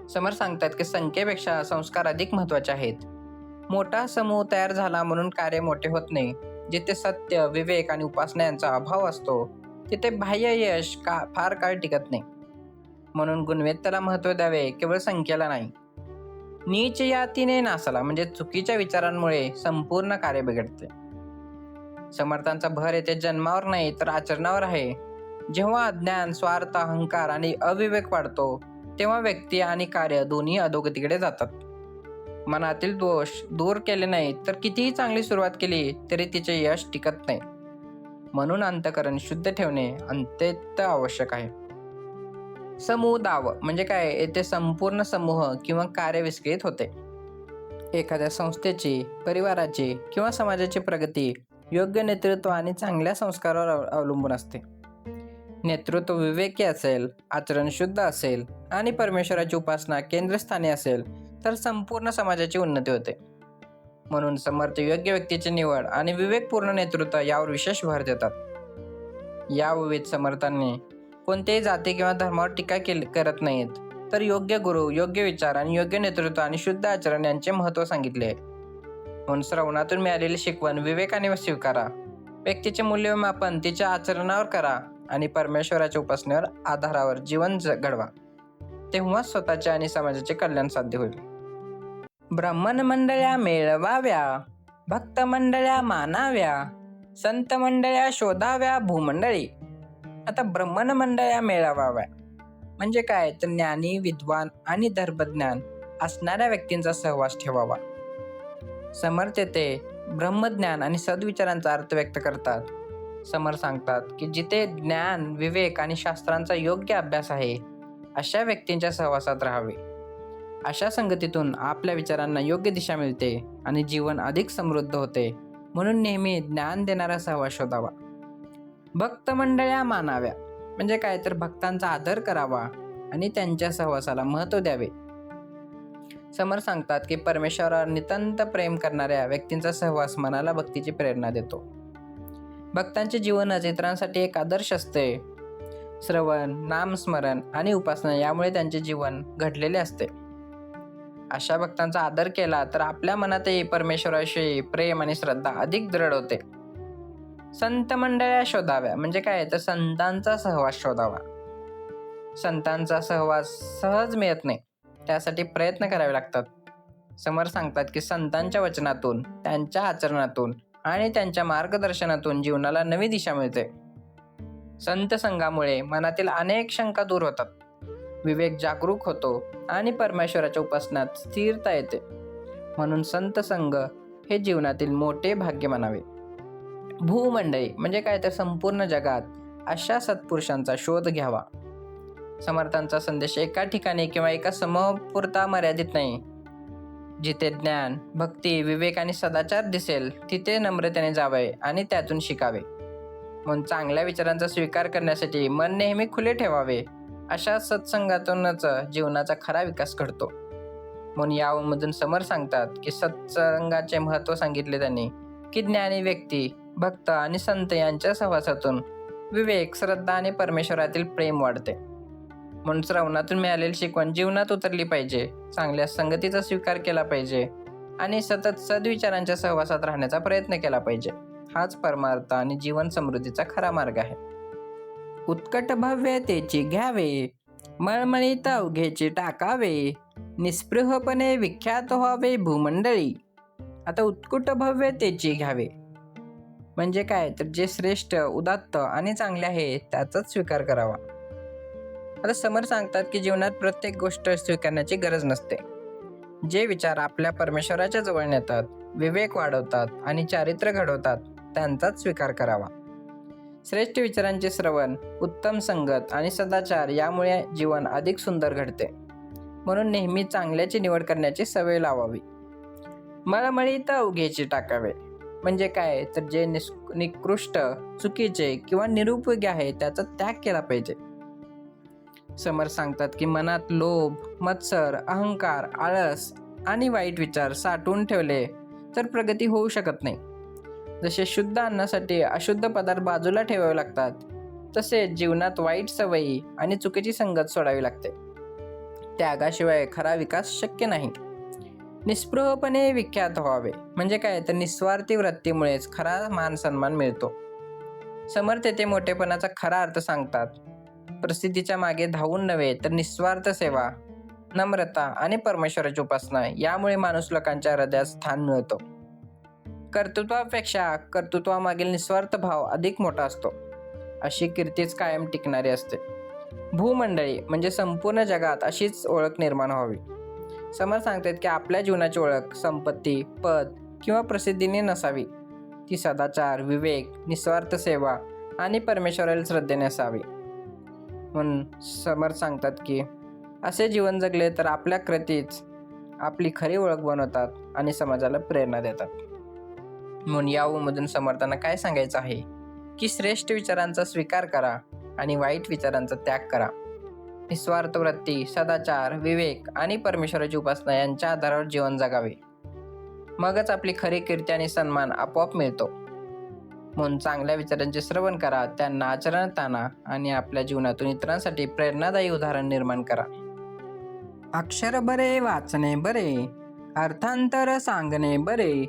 समर्थ सांगतात की संख्येपेक्षा संस्कार अधिक महत्त्वाचे आहेत. मोठा समूह तयार झाला म्हणून कार्य मोठे होत नाही. जिथे सत्य, विवेक आणि उपासना यांचा अभाव असतो तिथे बाह्य यश फार काळ टिकत नाही. म्हणून गुणवत्तेला महत्त्व द्यावे, केवळ संख्येला नाही. नीच यातीने नासला म्हणजे चुकीच्या विचारांमुळे संपूर्ण कार्य बिघडते. समर्थांचा भर येथे जन्मावर नाही तर आचरणावर आहे. जेव्हा अज्ञान, स्वार्थ, अहंकार आणि अविवेक वाढतो तेव्हा व्यक्ती आणि कार्य दोन्ही अधोगतीकडे जातात. मनातील दोष दूर केले नाही तर कितीही चांगली सुरुवात केली तरी तिचे यश टिकत नाही. म्हणून अंतःकरण शुद्ध ठेवणे अत्यंत आवश्यक आहे. समूहदाव म्हणजे काय? येथे संपूर्ण समूह किंवा कार्य विस्कळीत होते. एखाद्या संस्थेची, परिवाराची किंवा समाजाची प्रगती योग्य नेतृत्व आणि चांगल्या संस्कारावर अवलंबून असते. नेतृत्व विवेकी असेल, आचरण शुद्ध असेल आणि परमेश्वराची उपासना केंद्रस्थानी असेल तर संपूर्ण समाजाची उन्नती होते. म्हणून समर्थ योग्य व्यक्तीची निवड आणि विवेकपूर्ण नेतृत्व यावर विशेष भर देतात. या विविध समर्थांनी कोणत्याही जाती किंवा धर्मावर टीका करत नाहीत, तर योग्य गुरु, योग्य विचार आणि योग्य नेतृत्व आणि शुद्ध आचरण यांचे महत्त्व सांगितले आहे. म्हणून श्रवणातून मिळालेली शिकवण विवेकाने स्वीकारा. व्यक्तीचे मूल्यमापन तिच्या आचरणावर करा आणि परमेश्वराच्या उपासनेवर आधारावर जीवन घडवा. तेव्हा स्वतःचे आणि समाजाचे कल्याण साध्य होईल. ब्राह्मण मंडळ्या मेळवाव्या, भक्त मंडळ्या मानाव्या, संत मंडळ्या शोधाव्या भूमंडळी. आता ब्राह्मण मंडळ्या मेळवाव्या म्हणजे काय? तर ज्ञानी, विद्वान आणि धर्मज्ञान असणाऱ्या व्यक्तींचा सहवास ठेवावा. समर्थ येथे ब्रह्मज्ञान आणि सद्विचारांचा अर्थ व्यक्त करतात. समर्थ सांगतात की जिथे ज्ञान, विवेक आणि शास्त्रांचा योग्य अभ्यास आहे अशा व्यक्तींच्या सहवासात राहावे. अशा संगतीतून आपल्या विचारांना योग्य दिशा मिळते आणि जीवन अधिक समृद्ध होते. म्हणून नेहमी ज्ञान देणारा सहवास शोधावा. भक्त मंडळ्या मानाव्या म्हणजे काय? तर भक्तांचा आदर करावा आणि त्यांच्या सहवासाला महत्त्व द्यावे. समर्थ सांगतात की परमेश्वरावर नितांत प्रेम करणाऱ्या व्यक्तींचा सहवास मनाला भक्तीची प्रेरणा देतो. भक्तांचे जीवनच इतरांसाठी एक आदर्श असते. श्रवण, नामस्मरण आणि उपासना यामुळे त्यांचे जीवन घडलेले असते. अशा भक्तांचा आदर केला तर आपल्या मनातही परमेश्वराविषयी प्रेम आणि श्रद्धा अधिक दृढ होते. संत मंडळ्या शोधाव्या म्हणजे काय? तर संतांचा सहवास शोधावा. संतांचा सहवास सहज मिळत नाही, त्यासाठी प्रयत्न करावे लागतात. समर्थ सांगतात की संतांच्या वचनातून, त्यांच्या आचरणातून आणि त्यांच्या मार्गदर्शनातून जीवनाला नवी दिशा मिळते. संत संघामुळे मनातील अनेक शंका दूर होतात, विवेक जागरूक होतो आणि परमेश्वराच्या उपासनात स्थिरता येते. म्हणून संत संघ हे जीवनातील मोठे भाग्य मानावे. भूमंडळी म्हणजे काय? तर संपूर्ण जगात अशा सत्पुरुषांचा शोध घ्यावा. समर्थांचा संदेश एका ठिकाणी किंवा एका समूहापुरता मर्यादित नाही. जिथे ज्ञान, भक्ती, विवेक आणि सदाचार दिसेल तिथे नम्रतेने जावे आणि त्यातून शिकावे. म्हणून चांगल्या विचारांचा स्वीकार करण्यासाठी मन नेहमी खुले ठेवावे. अशा सत्संगातूनच जीवनाचा खरा विकास घडतो. म्हणून यामधून समर्थ सांगतात की सत्संगाचे महत्त्व सांगितले त्यांनी की ज्ञानी व्यक्ती, भक्त आणि संत यांच्या सहवासातून विवेक, श्रद्धा आणि परमेश्वरातील प्रेम वाढते. म्हणून श्रवणातून मिळालेली शिकवण जीवनात उतरली पाहिजे. चांगल्या संगतीचा स्वीकार केला पाहिजे आणि सतत सद्विचारांच्या सहवासात राहण्याचा प्रयत्न केला पाहिजे. हाच परमार्थ आणि जीवन समृद्धीचा खरा मार्ग आहे. उत्कट भव्यतेची घ्यावे, मळमळीत अवघेची टाकावे, निस्पृहपणे विख्यात व्हावे भूमंडळी. आता उत्कट भव्यतेची घ्यावे म्हणजे काय? तर जे श्रेष्ठ, उदात्त आणि चांगले आहे त्याचाच स्वीकार करावा. आता समर्थ सांगतात की जीवनात प्रत्येक गोष्ट स्वीकारण्याची गरज नसते. जे विचार आपल्या परमेश्वराच्या जवळ नेतात, विवेक वाढवतात आणि चारित्र्य घडवतात त्यांचाच स्वीकार करावा. श्रेष्ठ विचारांचे श्रवण, उत्तम संगत आणि सदाचार यामुळे जीवन अधिक सुंदर घडते. म्हणून नेहमी चांगल्याची निवड करण्याची सवय लावावी. मळमळीत अवघेची टाकावे म्हणजे काय? तर जे निकृष्ट, चुकीचे किंवा निरुपयोगी आहे त्याचा त्याग केला पाहिजे. समर्थ सांगतात की मनात लोभ, मत्सर, अहंकार, आळस आणि वाईट विचार साठवून ठेवले तर प्रगती होऊ शकत नाही. जसे शुद्ध अन्नासाठी अशुद्ध पदार्थ बाजूला ठेवावे लागतात, तसेच जीवनात वाईट सवयी आणि चुकीची संगत सोडावी लागते. त्यागाशिवाय खरा विकास शक्य नाही. निस्पृहपणे विख्यात व्हावे म्हणजे काय? तर निस्वार्थी वृत्तीमुळेच खरा मान सन्मान मिळतो. समर्थ येथे मोठेपणाचा खरा अर्थ सांगतात. प्रसिद्धीच्या मागे धावून नव्हे तर निस्वार्थ सेवा, नम्रता आणि परमेश्वराची उपासना यामुळे माणूस लोकांच्या हृदयात स्थान मिळतो. कर्तृत्वापेक्षा कर्तृत्वामागील निस्वार्थ भाव अधिक मोठा असतो. अशी कीर्तीच कायम टिकणारी असते. भूमंडळी म्हणजे संपूर्ण जगात अशीच ओळख निर्माण व्हावी. समर्थ सांगतात की आपल्या जीवनाची ओळख संपत्ती, पद किंवा प्रसिद्धीने नसावी. ती सदाचार, विवेक, निस्वार्थ सेवा आणि परमेश्वराला श्रद्धेने असावी. म्हणून समर्थ सांगतात की असे जीवन जगले तर आपल्या कृतीच आपली खरी ओळख बनवतात आणि समाजाला प्रेरणा देतात. म्हणून यामधून समर्थांना काय सांगायचं आहे की श्रेष्ठ विचारांचा स्वीकार करा आणि वाईट विचारांचा त्याग करा. निस्वार्थ वृत्ती, सदाचार, विवेक आणि परमेश्वराची उपासना यांच्या आधारावर जीवन जगावे. मगच आपली खरी कीर्ती आणि सन्मान आपोआप मिळतो. म्हणून चांगल्या विचारांचे श्रवण करा, त्यांना आचरणात आणा आणि आपल्या जीवनातून इतरांसाठी प्रेरणादायी उदाहरण निर्माण करा. अक्षर बरे वाचणे बरे, अर्थांतर सांगणे बरे,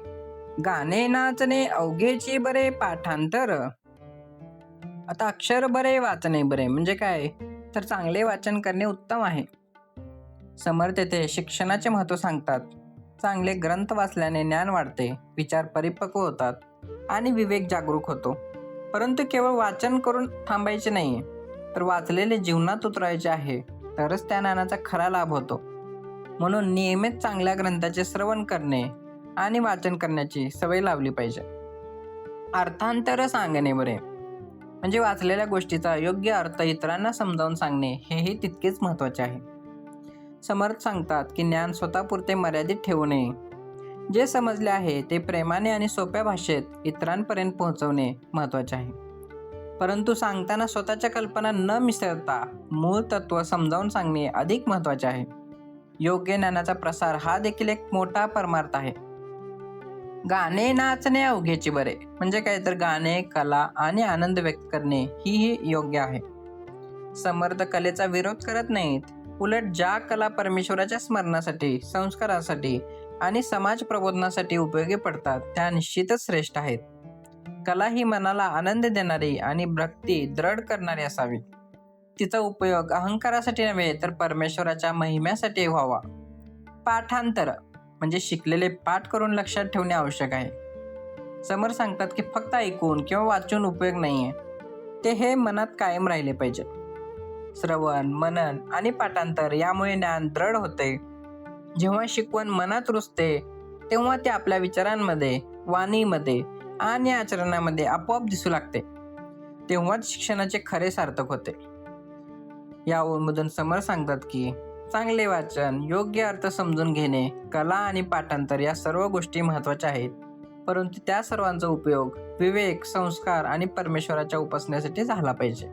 गाणे नाचणे अवघेची बरे पाठांतर. आता अक्षर बरे वाचणे बरे म्हणजे काय, तर चांगले वाचन करणे उत्तम आहे. समर्थ येथे शिक्षणाचे महत्त्व सांगतात. चांगले ग्रंथ वाचल्याने ज्ञान वाढते, विचार परिपक्व होतात आणि विवेक जागरूक होतो. परंतु केवळ वाचन करून थांबायचे नाही, तर वाचलेले जीवनात उतरायचे आहे, तरच त्या ज्ञानाचा खरा लाभ होतो. म्हणून नियमित चांगल्या ग्रंथाचे श्रवण करणे आणि वाचन करण्याची सवय लावली पाहिजे. अर्थांतर सांगणे बरे म्हणजे वाचलेल्या गोष्टीचा योग्य अर्थ इतरांना समजावून सांगणे हेही तितकेच महत्त्वाचे आहे. समर्थ सांगतात की ज्ञान स्वतःपुरते मर्यादित ठेवू नये. जे समजले आहे ते प्रेमाने आणि सोप्या भाषेत इतरांपर्यंत पोहोचवणे महत्त्वाचे आहे. परंतु सांगताना स्वतःच्या कल्पना न मिसळता मूळ तत्त्व समजावून सांगणे अधिक महत्त्वाचे आहे. योग्य ज्ञानाचा प्रसार हा देखील एक मोठा परमार्थ आहे. गाणे नाचणे अवघेची बरे म्हणजे काय, तर गाणे, कला आणि आनंद व्यक्त करणे ही योग्य आहे. समर्थ कलेचा विरोध करत नाहीत. उलट ज्या कला परमेश्वराच्या स्मरणासाठी, संस्कारासाठी आणि समाज प्रबोधनासाठी उपयोगी पडतात त्या निश्चितच श्रेष्ठ आहेत. कला ही मनाला आनंद देणारी आणि भक्ती दृढ करणारी असावी. तिचा उपयोग अहंकारासाठी नव्हे तर परमेश्वराच्या महिम्यासाठी व्हावा. पाठांतर म्हणजे शिकलेले पाठ करून लक्षात ठेवणे आवश्यक आहे. समर्थ सांगतात की फक्त ऐकून किंवा वाचून उपयोग नाहीये, ते हे मनात कायम राहिले पाहिजे. श्रवण, मनन आणि पाठांतर यामुळे ज्ञान दृढ होते. जेव्हा शिकवण मनात रुजते तेव्हा ते आपल्या विचारांमध्ये, वाणीमध्ये आणि आचरणामध्ये आपोआप दिसू लागते. तेव्हाच शिक्षणाचे खरे सार्थक होते. यामधून समर्थ सांगतात की चांगले वाचन, योग्य अर्थ समजून घेणे, कला आणि पाठांतर या सर्व गोष्टी महत्त्वाच्या आहेत. परंतु त्या सर्वांचा उपयोग विवेक, संस्कार आणि परमेश्वराच्या उपासनेसाठी झाला पाहिजे.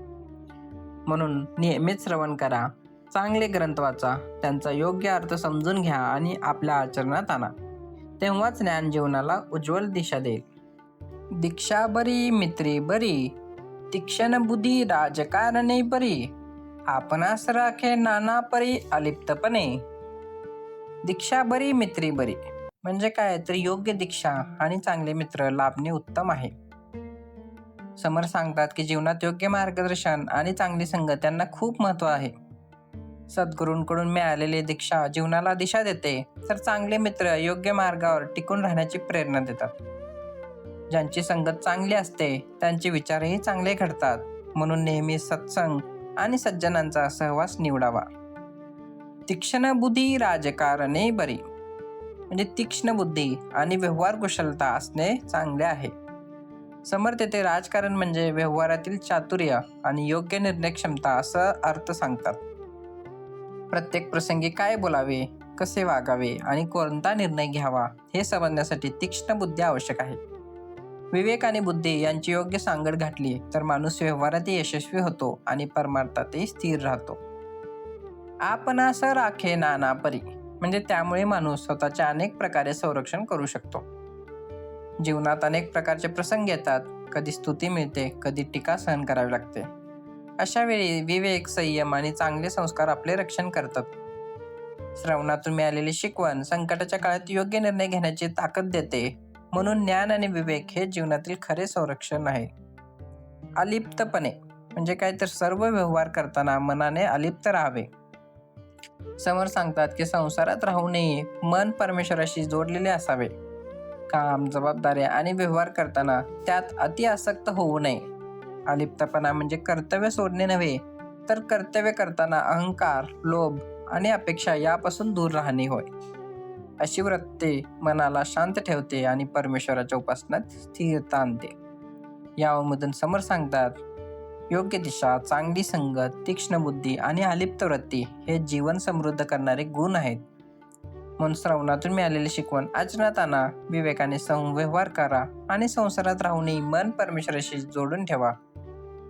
म्हणून नियमित श्रवण करा, चांगले ग्रंथ वाचा, त्यांचा योग्य अर्थ समजून घ्या आणि आपल्या आचरणात आणा. तेव्हाच ज्ञान जीवनाला उज्ज्वल दिशा देईल. दीक्षा बरी मित्री बरी, तीक्ष्ण बुद्धी राजकारणे बरी, आपणास राखे नाना परी अलिप्तपणे. दीक्षा बरी मित्री बरी म्हणजे काय, तर योग्य दीक्षा आणि चांगले मित्र लाभणे उत्तम आहे. समर्थ सांगतात की जीवनात योग्य मार्गदर्शन आणि चांगली संगत यांना खूप महत्त्व आहे. सद्गुरूंकडून मिळालेली दीक्षा जीवनाला दिशा देते, तर चांगले मित्र योग्य मार्गावर टिकून राहण्याची प्रेरणा देतात. ज्यांची संगत चांगली असते त्यांचे विचारही चांगले घडतात. म्हणून नेहमी सत्संग आणि सज्जनांचा सहवास निवडावा. तीक्ष्ण बुद्धी राजकारणे बरी म्हणजे तीक्ष्ण बुद्धी आणि व्यवहार कुशलता असणे चांगले आहे. समर्थ येथे राजकारण म्हणजे व्यवहारातील चातुर्य आणि योग्य निर्णय क्षमता असा अर्थ सांगतात. प्रत्येक प्रसंगी काय बोलावे, कसे वागावे आणि कोणता निर्णय घ्यावा हे समजण्यासाठी तीक्ष्ण बुद्धी आवश्यक आहे. विवेक आणि बुद्धी यांची योग्य सांगड घातली तर माणूस व्यवहारातही यशस्वी होतो आणि परमार्थातही स्थिर राहतो. आपणास राखे नाना परी म्हणजे त्यामुळे माणूस स्वतःच्या अनेक प्रकारे संरक्षण करू शकतो. जीवनात अनेक प्रकारचे प्रसंग येतात. कधी स्तुती मिळते, कधी टीका सहन करावी लागते. अशा वेळी विवेक, संयम आणि चांगले संस्कार आपले रक्षण करतात. श्रवणातून मिळालेली शिकवण संकटाच्या काळात योग्य निर्णय घेण्याची ताकद देते. म्हणून ज्ञान आणि विवेक हे जीवनातील खरे संरक्षण आहे. अलिप्तपणे म्हणजे काय, तर सर्व व्यवहार करताना मनाने अलिप्त राहावे. समर्थ सांगतात की संसारात राहूनही मन परमेश्वराशी जोडलेले असावे. काम, जबाबदाऱ्या आणि व्यवहार करताना त्यात अति आसक्त होऊ नये. अलिप्तपणा म्हणजे कर्तव्य सोडणे नव्हे, तर कर्तव्य करताना अहंकार, लोभ आणि अपेक्षा यापासून दूर राहणे होय. अशी वृत्ती मनाला शांत ठेवते आणि परमेश्वराच्या उपासनात स्थिरता आणते. यामधून समर सांगतात, योग्य दिशा, चांगली संगत, तीक्ष्ण बुद्धी आणि अलिप्त वृत्ती हे जीवन समृद्ध करणारे गुण आहेत. म्हणून श्रवणातून मिळालेली शिकवण आचरणात आणा, विवेकाने संव्यवहार करा आणि संसारात राहूनही मन परमेश्वराशी जोडून ठेवा.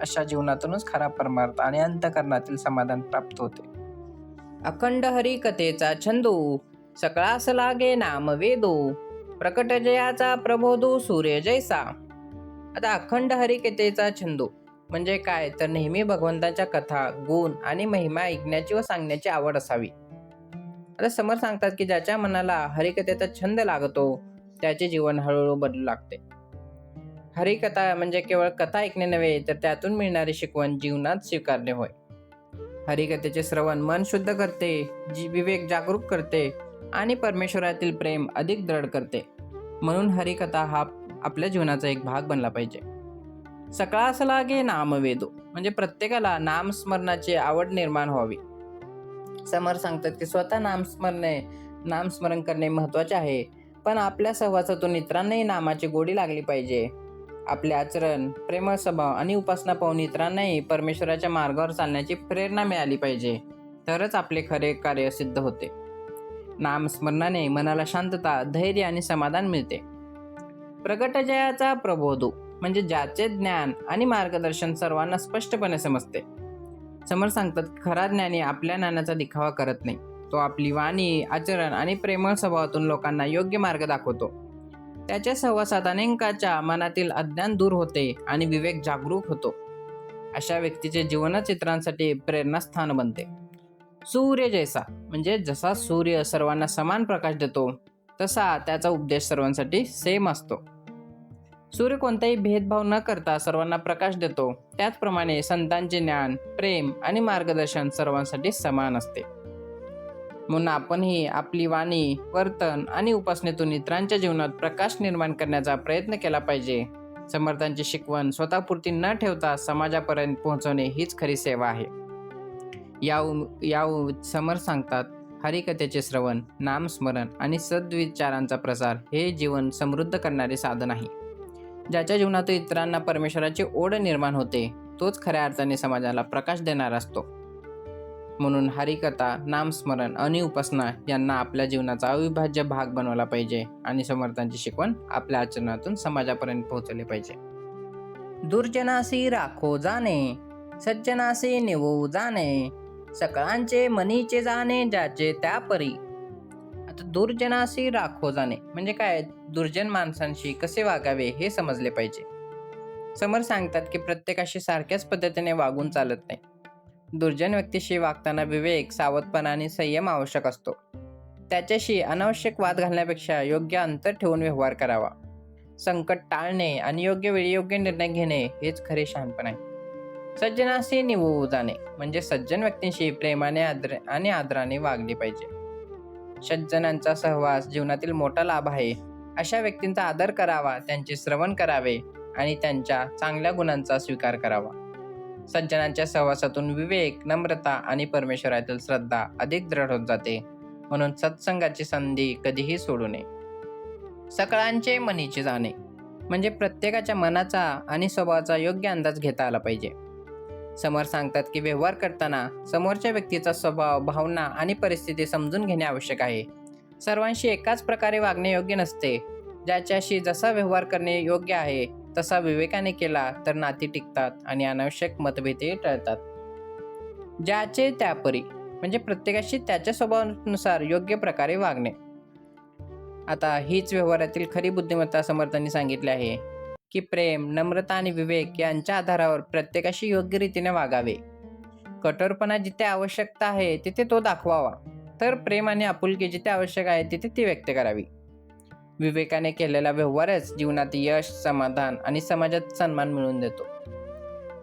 अशा जीवनातूनच खरा परमार्थ आणि अंतःकरणातील समाधान प्राप्त होते. अखंड हरी कथेचा छंदू, सकळास लागे नाम वेदो, प्रकट जयाचा प्रबोधो सूर्य जैसा. आता अखंड हरिकथेचा छंदू म्हणजे काय, तर नेहमी भगवंताच्या कथा, गुण आणि महिमा ऐकण्याची व सांगण्याची आवड असावी. आता समर सांगतात की ज्याच्या मनाला हरिकथेचा छंद लागतो त्याचे जीवन हळूहळू बदलू लागते. हरिकथा म्हणजे केवळ कथा ऐकणे नव्हे, तर त्यातून मिळणारी शिकवण जीवनात स्वीकारणे होय. हरिकथेचे श्रवण मन शुद्ध करते, विवेक जागरूक करते आणि परमेश्वरातील प्रेम अधिक दृढ करते. म्हणून हरिकथा हा आपल्या जीवनाचा एक भाग बनला पाहिजे. सकळास लागे नामवेदो म्हणजे प्रत्येकाला नामस्मरणाची आवड निर्माण व्हावी. समर सांगतात की स्वतः नामस्मरण करणे महत्त्वाचे आहे, पण आपल्या सहवासातून इतरांनाही नामाची गोडी लागली पाहिजे. आपले आचरण, प्रेमळ स्वभाव आणि उपासना पाहून इतरांनाही परमेश्वराच्या मार्गावर चालण्याची प्रेरणा मिळाली पाहिजे, तरच आपले खरे कार्य सिद्ध होते. नामस्मरणाने मनाला शांतता, धैर्य आणि समाधान मिळते. प्रगट जयाचा प्रबोधो म्हणजे ज्याचे ज्ञान आणि मार्गदर्शन सर्वांना स्पष्टपणे समजते. समर सांगतात खरा ज्ञानी आपल्या ज्ञानाचा दिखावा करत नाही. तो आपली वाणी, आचरण आणि प्रेमळ स्वभावातून लोकांना योग्य मार्ग दाखवतो. त्याच्या सहवासात अनेकांच्या मनातील अज्ञान दूर होते आणि विवेक जागरूक होतो. अशा व्यक्तीचे जीवनच इतरांसाठी प्रेरणास्थान बनते. सूर्य जैसा म्हणजे जसा सूर्य सर्वांना समान प्रकाश देतो, तसा त्याचा उपदेश सर्वांसाठी सेम असतो. सूर्य कोणताही भेदभाव न करता सर्वांना प्रकाश देतो, त्याचप्रमाणे संतांचे ज्ञान, प्रेम आणि मार्गदर्शन सर्वांसाठी समान असते. म्हणून आपणही आपली वाणी, वर्तन आणि उपासनेतून इतरांच्या जीवनात प्रकाश निर्माण करण्याचा प्रयत्न केला पाहिजे. समर्थांची शिकवण स्वतःपुरती न ठेवता समाजापर्यंत पोहोचवणे हीच खरी सेवा आहे. या समर सांगतात हरिकथेचे श्रवण, नामस्मरण आणि सद्विचारांचा प्रसार हे जीवन समृद्ध करणारे साधन आहे. ज्याच्या जीवनात इतरांना परमेश्वराची ओढ निर्माण होते, तोच खऱ्या अर्थाने समाजाला प्रकाश देणारा असतो. म्हणून हरिकथा, नामस्मरण आणि उपासना यांना आपल्या जीवनाचा अविभाज्य भाग बनवला पाहिजे आणि समर्थांची शिकवण आपल्या आचरणातून समाजापर्यंत पोहोचवली पाहिजे. दुर्जनासी राखो जाणे, सज्जनासी निवो जाणे, सकळांचे मनीचे जाणे ज्याचे त्या परी. आता दुर्जनासी राखो जाणे म्हणजे काय, दुर्जन माणसांशी कसे वागावे हे समजले पाहिजे. समर सांगतात की प्रत्येकाशी सारख्याच पद्धतीने वागून चालत नाही. दुर्जन व्यक्तीशी वागताना विवेक, सावधपणा आणि संयम आवश्यक असतो. त्याच्याशी अनावश्यक वाद घालण्यापेक्षा योग्य अंतर ठेवून व्यवहार करावा. संकट टाळणे आणि योग्य वेळी योग्य निर्णय घेणे हेच खरे शहाणपण आहे. सज्जनाशी निवो जाणे म्हणजे सज्जन व्यक्तींशी प्रेमाने आणि आदराने वागले पाहिजे. सज्जनांचा सहवास जीवनातील मोठा लाभ आहे. अशा व्यक्तींचा आदर करावा, त्यांचे श्रवण करावे आणि त्यांच्या चांगल्या गुणांचा स्वीकार करावा. सज्जनांच्या सहवासातून विवेक, नम्रता आणि परमेश्वरातील श्रद्धा अधिक दृढ होत जाते. म्हणून सत्संगाची संधी कधीही सोडू नये. सकळांचे मनीचे जाणे म्हणजे प्रत्येकाच्या मनाचा आणि स्वभावाचा योग्य अंदाज घेता आला पाहिजे. समर सांगतात की व्यवहार करताना समोरच्या व्यक्तीचा स्वभाव, भावना आणि परिस्थिती समजून घेणे आवश्यक आहे. सर्वांशी एकाच प्रकारे वागणे योग्य नसते. ज्याच्याशी जसा व्यवहार करणे योग्य आहे तसा विवेकाने केला तर नाती टिकतात आणि अनावश्यक मतभेदही टळतात. ज्याचे त्यापरी म्हणजे प्रत्येकाशी त्याच्या स्वभावानुसार योग्य प्रकारे वागणे. आता हीच व्यवहारातील खरी बुद्धिमत्ता समर्थांनी सांगितले आहे की प्रेम, नम्रता आणि विवेक यांच्या आधारावर प्रत्येकाशी योग्य रीतीने वागावे. कठोरपणा जिथे आवश्यकता आहे तिथे तो दाखवावा, तर प्रेम आणि आपुलकी जिथे आवश्यक आहे तिथे ती व्यक्त करावी. विवेकाने केलेला व्यवहारच जीवनात यश, समाधान आणि समाजात सन्मान मिळवून देतो.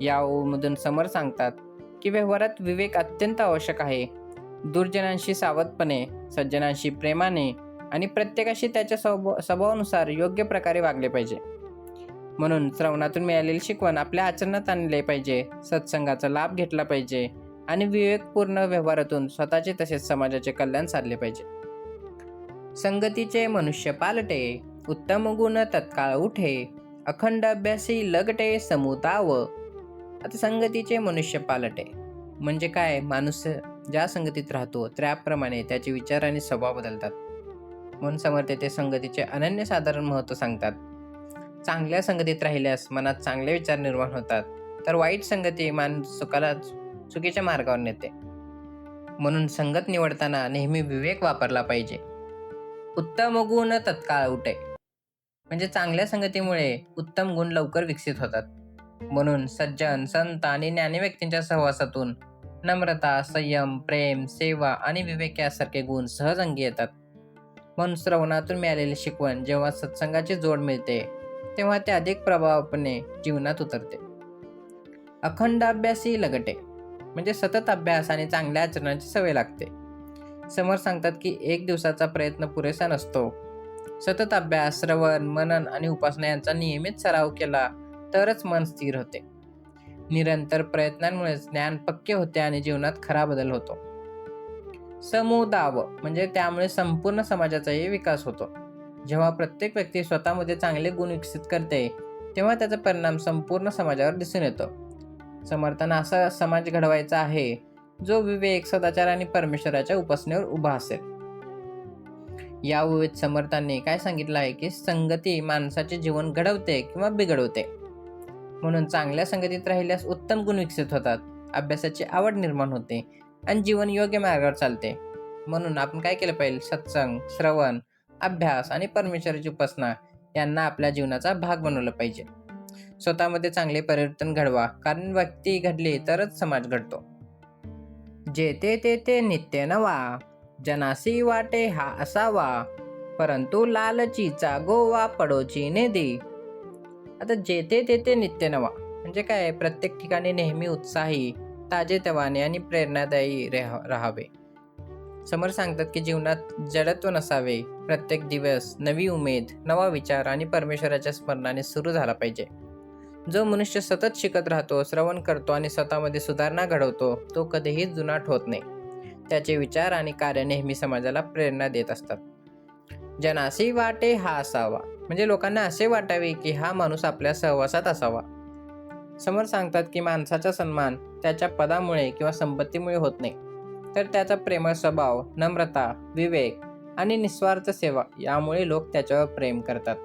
यामधून समर सांगतात की व्यवहारात विवेक अत्यंत आवश्यक आहे. दुर्जनांशी सावधपणे, सज्जनांशी प्रेमाने आणि प्रत्येकाशी त्याच्या स्वभावानुसार योग्य प्रकारे वागले पाहिजे. म्हणून श्रवणातून मिळालेली शिकवण आपल्या आचरणात आणले पाहिजे, सत्संगाचा लाभ घेतला पाहिजे आणि विवेकपूर्ण व्यवहारातून स्वतःचे तसेच समाजाचे कल्याण साधले पाहिजे. संगतीचे मनुष्य पालटे, उत्तम गुण तत्काळ उठे, अखंड अभ्यासी लगटे समुदाव. आता संगतीचे मनुष्य पालटे म्हणजे काय? माणूस ज्या संगतीत राहतो त्याप्रमाणे त्याचे विचार आणि स्वभाव बदलतात. म्हणून समर्थ ते संगतीचे अनन्यसाधारण महत्त्व सांगतात. चांगल्या संगतीत राहिल्यास मनात चांगले विचार निर्माण होतात, तर वाईट संगती माणूस चुकीच्या मार्गावर नेते. म्हणून संगत निवडताना नेहमी विवेक वापरला पाहिजे. उत्तम गुण तत्काळ उठे म्हणजे चांगल्या संगतीमुळे उत्तम गुण लवकर विकसित होतात. म्हणून सज्जन, संत आणि ज्ञानी व्यक्तींच्या सहवासातून नम्रता, संयम, प्रेम, सेवा आणि विवेक यासारखे गुण सहज अंगी येतात. म्हणून श्रवणातून मिळालेली शिकवण जेव्हा सत्संगाची जोड मिळते तेव्हा ते अधिक प्रभावीपणे जीवनात उतरते. अखंड अभ्यासी लगटे म्हणजे सतत अभ्यास आणि चांगल्या आचरणाची सवय लागते. समोर सांगतात की एक दिवसाचा प्रयत्न पुरेसा नसतो. सतत अभ्यास, श्रवण, मनन आणि उपासना यांचा नियमित सराव केला तरच मन स्थिर होते. निरंतर प्रयत्नांमुळे ज्ञान पक्के होते आणि जीवनात खरा बदल होतो. समुदाव म्हणजे त्यामुळे संपूर्ण समाजाचाही विकास होतो. जेव्हा प्रत्येक व्यक्ती स्वतःमध्ये चांगले गुण विकसित करते तेव्हा त्याचा परिणाम संपूर्ण समाजावर दिसून येतो. समर्थांना असा समाज घडवायचा आहे जो विवेक, सदाचार आणि परमेश्वराच्या उपासनेवर उभा असेल. या विविध समर्थांनी काय सांगितलं आहे की संगती माणसाचे जीवन घडवते किंवा बिघडवते. म्हणून चांगल्या संगतीत राहिल्यास उत्तम गुण विकसित होतात, अभ्यासाची आवड निर्माण होते आणि जीवन योग्य मार्गावर चालते. म्हणून आपण काय केलं पाहिजे? सत्संग, श्रवण, अभ्यास आणि परमेश्वराची उपासना यांना आपल्या जीवनाचा भाग बनवलं पाहिजे. स्वतःमध्ये चांगले परिवर्तन घडवा, कारण व्यक्ती घडली तरच समाज घडतो. जेते तेथे नित्य नवा, जनासी वाटे हा असावा, परंतु लालचीचा गोवा पडोची नेदी. आता जेते तेथे नित्य नवा म्हणजे काय? प्रत्येक ठिकाणी नेहमी उत्साही, ताजेतवाने आणि प्रेरणादायी राहावे. समर सांगतात की जीवनात जडत्व नसावे. प्रत्येक दिवस नवी उमेद, नवा विचार आणि परमेश्वराच्या स्मरणाने सुरू झाला पाहिजे. जो मनुष्य सतत शिकत राहतो, श्रवण करतो आणि स्वतःमध्ये सुधारणा घडवतो तो कधीही जुनाट होत नाही. त्याचे विचार आणि कार्य नेहमी समाजाला प्रेरणा देत असतात. जनासी वाटे हा असावा म्हणजे लोकांना असे वाटावे की हा माणूस आपल्या सहवासात असावा. समर सांगतात की माणसाचा सन्मान त्याच्या पदामुळे किंवा संपत्तीमुळे होत नाही, तर त्याचा प्रेमळ स्वभाव, नम्रता, विवेक आणि निस्वार्थ सेवा यामुळे लोक त्याच्यावर प्रेम करतात.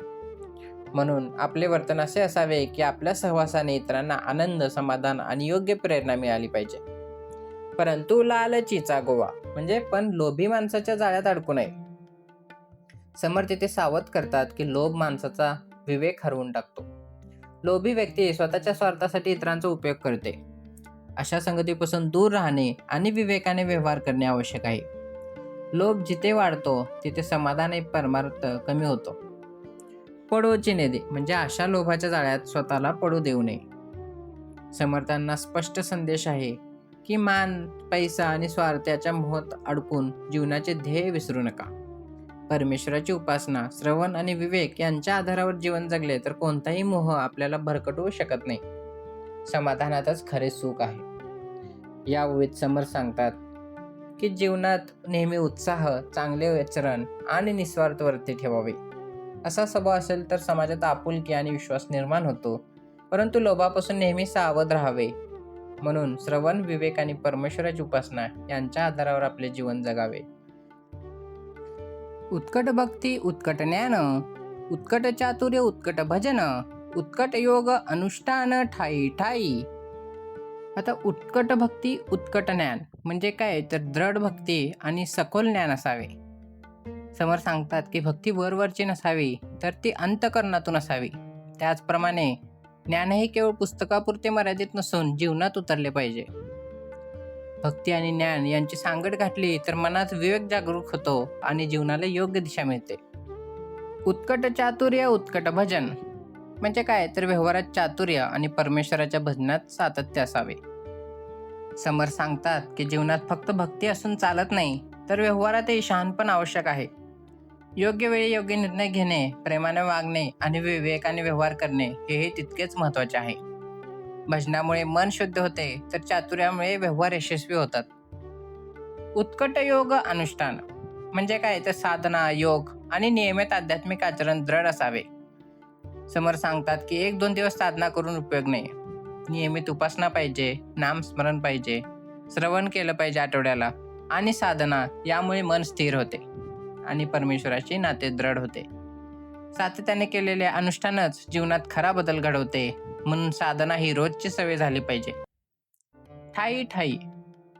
म्हणून आपले वर्तन असे असावे की आपल्या सहवासाने इतरांना आनंद, समाधान आणि योग्य प्रेरणा मिळाली पाहिजे. परंतु लालचीचा गोवा म्हणजे पण लोभी माणसाच्या जाळ्यात अडकू नये. समर्थ तिथे सावध करतात की लोभ माणसाचा विवेक हरवून टाकतो. लोभी व्यक्ती स्वतःच्या स्वार्थासाठी इतरांचा उपयोग करते. अशा संगतीपासून दूर राहणे आणि विवेकाने व्यवहार करणे आवश्यक आहे. लोभ जिथे वाढतो तिथे समाधान आणि परमार्थ कमी होतो. पडोची नेदी म्हणजे अशा लोभाच्या जाळ्यात स्वतःला पडू देऊ नये. समर्थांना स्पष्ट संदेश आहे की मान, पैसा आणि स्वार्थ याच्या मोहात अडकून जीवनाचे ध्येय विसरू नका. परमेश्वराची उपासना, श्रवण आणि विवेक यांच्या आधारावर जीवन जगले तर कोणताही मोह आपल्याला भरकटवू शकत नाही. समाधानातच खरे सुख आहे. या विविध समर्थ सांगतात की जीवनात नेहमी उत्साह, चांगले आचरण आणि निस्वार्थ वृत्ती ठेवावी. असा स्वभाव असेल तर समाजात आपुलकी आणि विश्वास निर्माण होतो. परंतु लोभापासून नेहमी सावध राहावे. म्हणून श्रवण, विवेक आणि परमेश्वराची उपासना यांच्या आधारावर आपले जीवन जगावे. उत्कट भक्ती, उत्कट ज्ञान, उत्कट चातुर्य, उत्कट भजन, उत्कट योग अनुष्ठान ठाई ठाई. आता उत्कट भक्ती, उत्कट ज्ञान म्हणजे काय? तर दृढ भक्ती आणि सखोल ज्ञान असावे. समर सांगतात की भक्ती वरवरची नसावी तर ती अंतःकरणातून असावी. त्याचप्रमाणे ज्ञानही केवळ पुस्तकापुरते मर्यादित नसून जीवनात उतरले पाहिजे. भक्ती आणि ज्ञान यांची सांगड घातली तर मनात विवेक जागरूक होतो आणि जीवनाला योग्य दिशा मिळते. उत्कट चातुर्य, उत्कट भजन म्हणजे काय? तर व्यवहारात चातुर्य आणि परमेश्वराच्या भजनात सातत्य असावे. समर सांगतात की जीवनात फक्त भक्ती असून चालत नाही, तर व्यवहारातही शहाणपण आवश्यक आहे. योग्य वेळी योग्य निर्णय घेणे, प्रेमाने वागणे आणि विवेकाने व्यवहार करणे हेही तितकेच महत्त्वाचे आहे. भजनामुळे मन शुद्ध होते, तर चातुर्यामुळे व्यवहार यशस्वी होतात. उत्कट योग अनुष्ठान म्हणजे काय, तर साधना, योग आणि नियमित आध्यात्मिक आचरण दृढ असावे. समर्थ सांगतात की 1-2 दिवस साधना करून उपयोग नाही. नियमित उपासना पाहिजे, नामस्मरण पाहिजे, श्रवण केलं पाहिजे आठवड्याला आणि साधना, यामुळे मन स्थिर होते आणि परमेश्वराशी नाते दृढ होते. सातत्याने केलेले अनुष्ठानच जीवनात खरा बदल घडवते, म्हणून साधना ही रोजची सवय झाली पाहिजे. ठायी ठायी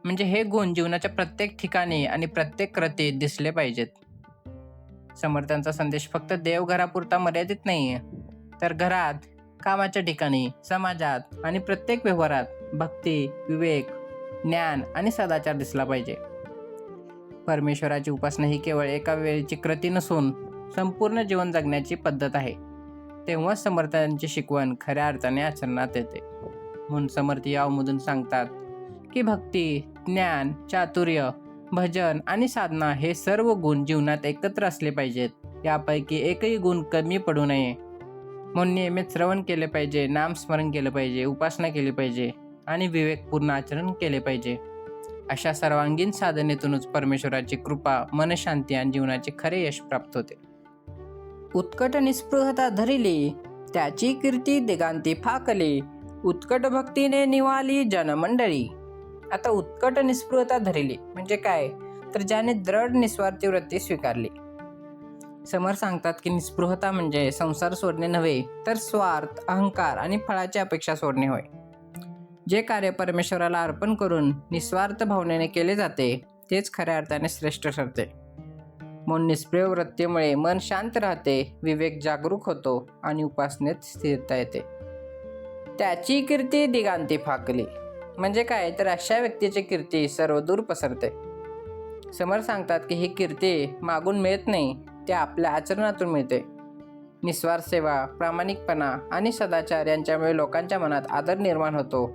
म्हणजे हे गुण जीवनाच्या प्रत्येक ठिकाणी आणि प्रत्येक कृतीत दिसले पाहिजेत. समर्थांचा संदेश फक्त देवघरापुरता मर्यादित नाहीये, तर घरात, कामाच्या ठिकाणी, समाजात आणि प्रत्येक व्यवहारात भक्ती, विवेक, ज्ञान आणि सदाचार दिसला पाहिजे. परमेश्वराची उपासना ही केवळ एका वेळेची कृती नसून संपूर्ण जीवन जगण्याची पद्धत आहे. तेव्हाच समर्थांची शिकवण खऱ्या अर्थाने आचरणात येते. म्हणून समर्थ यामधून सांगतात की भक्ती, ज्ञान, चातुर्य, भजन आणि साधना हे सर्व गुण जीवनात एकत्र असले पाहिजेत. यापैकी एकही गुण कमी पडू नये. म्हणून नियमित श्रवण केले पाहिजे, नामस्मरण केलं पाहिजे, उपासना केली पाहिजे आणि विवेकपूर्ण आचरण केले पाहिजे. अशा सर्वांगीण साधनेतूनच परमेश्वराची कृपा, मनशांती आणि जीवनाचे खरे यश प्राप्त होते. उत्कट निस्पृहता धरिली, त्याची कीर्ती दिगांती फाकली, उत्कट भक्तीने निवाली जनमंडळी. आता उत्कट निस्पृहता धरिली म्हणजे काय, तर ज्याने दृढ निस्वार्थी वृत्ती स्वीकारली. समर्थ सांगतात की निस्पृहता म्हणजे संसार सोडणे नव्हे, तर स्वार्थ, अहंकार आणि फळाची अपेक्षा सोडणे होय. जे कार्य परमेश्वराला अर्पण करून निस्वार्थ भावनेने केले जाते, तेच खऱ्या अर्थाने श्रेष्ठ ठरते. म्हणून निष्प्रिय वृत्तीमुळे मन शांत राहते, विवेक जागरूक होतो आणि उपासनेत स्थिरता येते. त्याची कीर्ती दिगांती फाकली म्हणजे काय, तर अशा व्यक्तीची कीर्ती सर्वदूर पसरते. समर्थ सांगतात की ही कीर्ती मागून मिळत नाही, ते आपल्या आचरणातून मिळते. निस्वार्थ सेवा, प्रामाणिकपणा आणि सदाचार यांच्यामुळे लोकांच्या मनात आदर निर्माण होतो.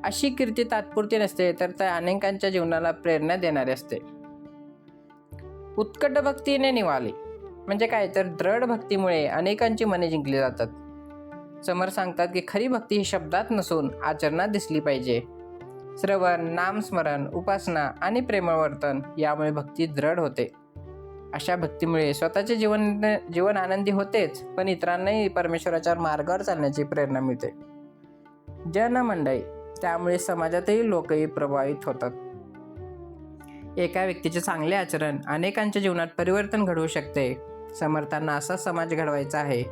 अशी कीर्ती तात्पुरती नसते, तर त्या अनेकांच्या जीवनाला प्रेरणा देणारी असते. उत्कट भक्तीने निवाली म्हणजे काय, तर दृढ भक्तीमुळे अनेकांची मने जिंकली जातात. समर्थ सांगतात की खरी भक्ती ही शब्दात नसून आचरणात दिसली पाहिजे. श्रवण, नामस्मरण, उपासना आणि प्रेमळ वर्तन यामुळे भक्ती दृढ होते. अशा भक्तीमुळे स्वतःचे जीवन आनंदी होतेच, पण इतरांनाही परमेश्वराच्या मार्गावर चालण्याची प्रेरणा मिळते. जनमंडळी त्यामुळे समाजातही लोकही प्रभावित होतात. एका व्यक्तीचे चांगले आचरण अनेकांच्या जीवनात परिवर्तन घडवू शकते. समर्थांना असा समाज घडवायचा आहे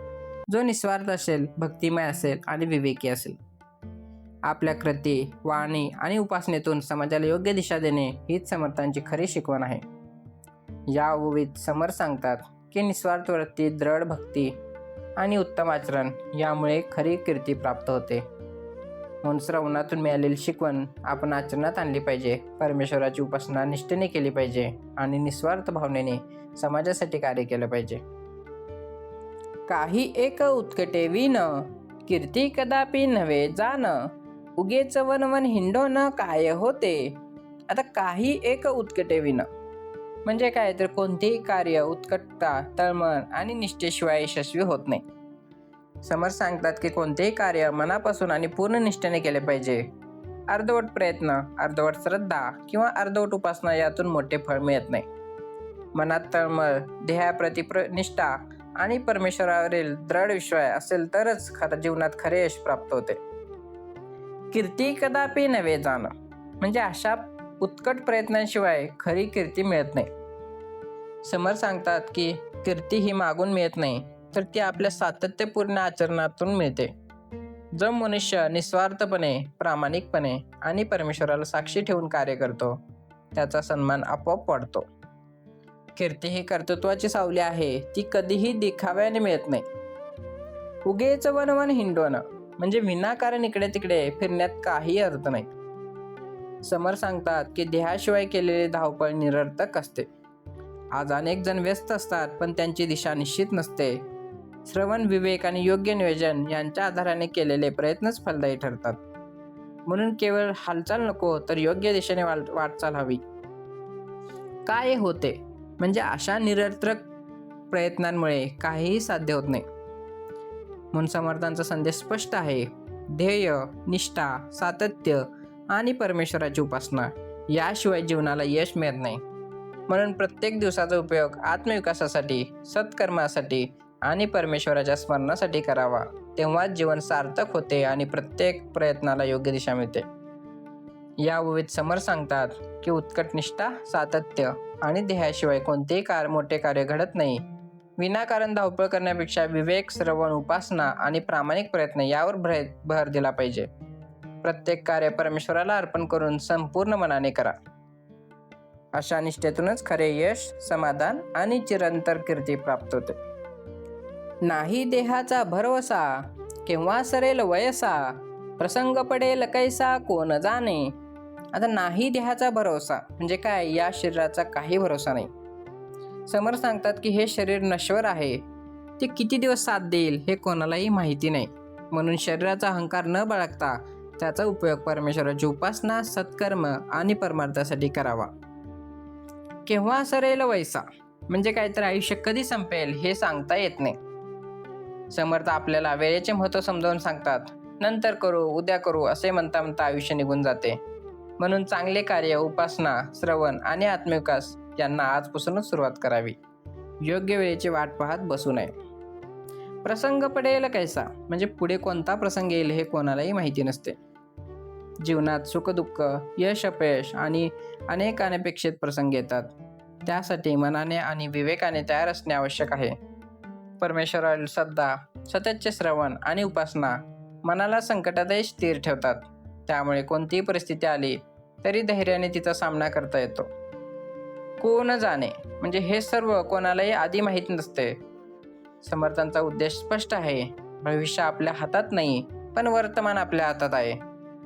जो निस्वार्थ असेल, भक्तिमय असेल आणि विवेकी असेल. आपल्या कृती, वाणी आणि उपासनेतून समाजाला योग्य दिशा देणे हीच समर्थांची खरी शिकवण आहे. या ओवीत समर्थ सांगतात की निस्वार्थ वृत्ती, दृढ भक्ती आणि उत्तम आचरण यामुळे खरी कीर्ती प्राप्त होते. म्हणून श्रवणातून मिळालेली शिकवण आपण आचरणात आणली पाहिजे. परमेश्वराची उपासना निष्ठेने केली पाहिजे आणि निस्वार्थ भावनेने समाजासाठी कार्य केलं पाहिजे. काही एक उत्कटे विन, कीर्ती कदापि नव्हे जाण, उगेच वनवन हिंडोन काय होते. आता काही एक उत्कटे विन म्हणजे काय, तर कोणतेही कार्य उत्कटता, तळमळ आणि निष्ठेशिवाय यशस्वी होत नाही. समर्थ सांगतात की कोणतेही कार्य मनापासून आणि पूर्ण निष्ठेने केले पाहिजे. अर्धवट प्रयत्न, अर्धवट श्रद्धा किंवा अर्धवट उपासना यातून मोठे फळ मिळत नाही. मनात तळमळ, ध्येयाप्रती निष्ठा आणि परमेश्वरावरील दृढ विश्वास असेल तरच जीवनात खरे यश प्राप्त होते. कीर्ती कदापि नव्हे जाण म्हणजे अशा उत्कट प्रयत्नांशिवाय खरी कीर्ती मिळत नाही. समर्थ सांगतात की कीर्ती ही मागून मिळत नाही, तर ती आपल्या सातत्यपूर्ण आचरणातून मिळते. जो मनुष्य निस्वार्थपणे, प्रामाणिकपणे आणि परमेश्वराला साक्षी ठेवून कार्य करतो, त्याचा सन्मान आपोआप वाढतो. कीर्ती ही कर्तृत्वाची सावली आहे, ती कधीही दिखाव्याने मिळत नाही. उगेच वनवन हिंडवण म्हणजे विनाकारण इकडे तिकडे फिरण्यात काही अर्थ नाही. समर्थ सांगतात की ध्येयाशिवाय केलेली धावपळ निरर्थक असते. आज अनेक जण व्यस्त असतात, पण त्यांची दिशा निश्चित नसते. श्रवण, विवेक आणि योग्य नियोजन यांच्या आधाराने केलेले प्रयत्नच फलदायी ठरतात. म्हणून केवळ हालचाल नको, तर योग्य दिशेने वाटचाल हवी. काय होते म्हणजे अशा निरर्थक प्रयत्नांमुळे काहीही साध्य होत नाही. म्हणून समर्थांचा संदेश स्पष्ट आहे. ध्येय, निष्ठा, सातत्य आणि परमेश्वराची उपासना याशिवाय जीवनाला यश मिळत नाही. म्हणून प्रत्येक दिवसाचा उपयोग आत्मविकासासाठी, सत्कर्मासाठी आणि परमेश्वराच्या स्मरणासाठी करावा. तेव्हाच जीवन सार्थक होते आणि प्रत्येक प्रयत्नाला योग्य दिशा मिळते. या ओवीत समर्थ सांगतात की उत्कट निष्ठा, सातत्य आणि ध्येयाशिवाय कोणतेही मोठे कार्य घडत नाही. विनाकारण धावपळ करण्यापेक्षा विवेक, श्रवण, उपासना आणि प्रामाणिक प्रयत्न यावर भर दिला पाहिजे. प्रत्येक कार्य परमेश्वराला अर्पण करून संपूर्ण मनाने करा. अशा निष्ठेतूनच खरे यश, समाधान आणि चिरंतर कीर्ती प्राप्त होते. नाही देहाचा भरवसा, केव्हा सरेल वयसा, प्रसंग पडेल कैसा कोण जाणे. आता नाही देहाचा भरोसा म्हणजे काय? या शरीराचा काही भरोसा नाही. समर्थ सांगतात की हे शरीर नश्वर आहे. ते किती दिवस साथ देईल हे कोणालाही माहिती नाही. म्हणून शरीराचा अहंकार न बाळगता त्याचा उपयोग परमेश्वराची उपासना, सत्कर्म आणि परमार्थासाठी करावा. केव्हा सरेल वैसा म्हणजे काय? तर आयुष्य कधी संपेल हे सांगता येत नाही. समर्थ आपल्याला वेळेचे महत्त्व समजावून सांगतात. नंतर करू, उद्या करू असे म्हणता म्हणता आयुष्य निघून जाते. म्हणून चांगले कार्य, उपासना, श्रवण आणि आत्मविकास यांना आजपासूनच सुरुवात करावी. योग्य वेळेची वाट पाहत बसू नये. प्रसंग पडेल कैसा म्हणजे पुढे कोणता प्रसंग येईल हे कोणालाही माहिती नसते. जीवनात सुखदुःख, यश, अपयश आणि अनेक अनपेक्षित प्रसंग येतात. त्यासाठी मनाने आणि विवेकाने तयार असणे आवश्यक आहे. परमेश्वराला श्रद्धा, सततचे श्रवण आणि उपासना मनाला संकटातही स्थिर ठेवतात. त्यामुळे कोणतीही परिस्थिती आली तरी धैर्याने तिचा सामना करता येतो. कोण जाणे म्हणजे हे सर्व कोणालाही आधी माहीत नसते. समर्थांचा उद्देश स्पष्ट आहे. भविष्य आपल्या हातात नाही, पण वर्तमान आपल्या हातात आहे.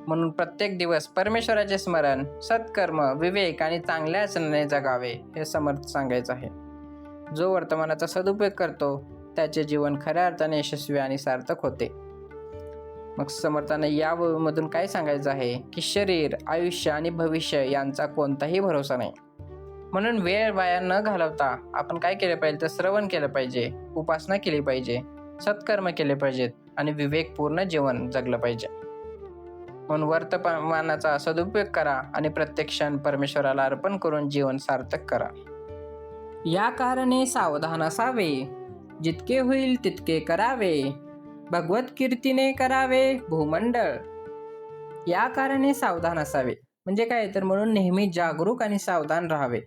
म्हणून प्रत्येक दिवस परमेश्वराचे स्मरण, सत्कर्म, विवेक आणि चांगल्या आचरणाने जगावे हे समर्थ सांगायचं आहे. जो वर्तमानाचा सदुपयोग करतो त्याचे जीवन खऱ्या अर्थाने यशस्वी आणि सार्थक होते. मग समर्थांना या मधून काय सांगायचं आहे की शरीर, आयुष्य आणि भविष्य यांचा कोणताही भरोसा नाही. म्हणून वेळ वाया न घालवता आपण काय केले पाहिजे? तर श्रवण केलं पाहिजे, उपासना केली पाहिजे, सत्कर्म केले पाहिजेत आणि विवेकपूर्ण जीवन जगलं पाहिजे. म्हणून वर्तमानाचा सदुपयोग करा आणि प्रत्येक क्षण परमेश्वराला अर्पण करून जीवन सार्थक करा. या कारणे सावधान असावे, जितके होईल तितके करावे, भगवत कीर्तीने करावे भूमंडळ. या कारणे सावधान असावे म्हणजे काय? तर म्हणून नेहमी जागरूक आणि सावधान राहावे.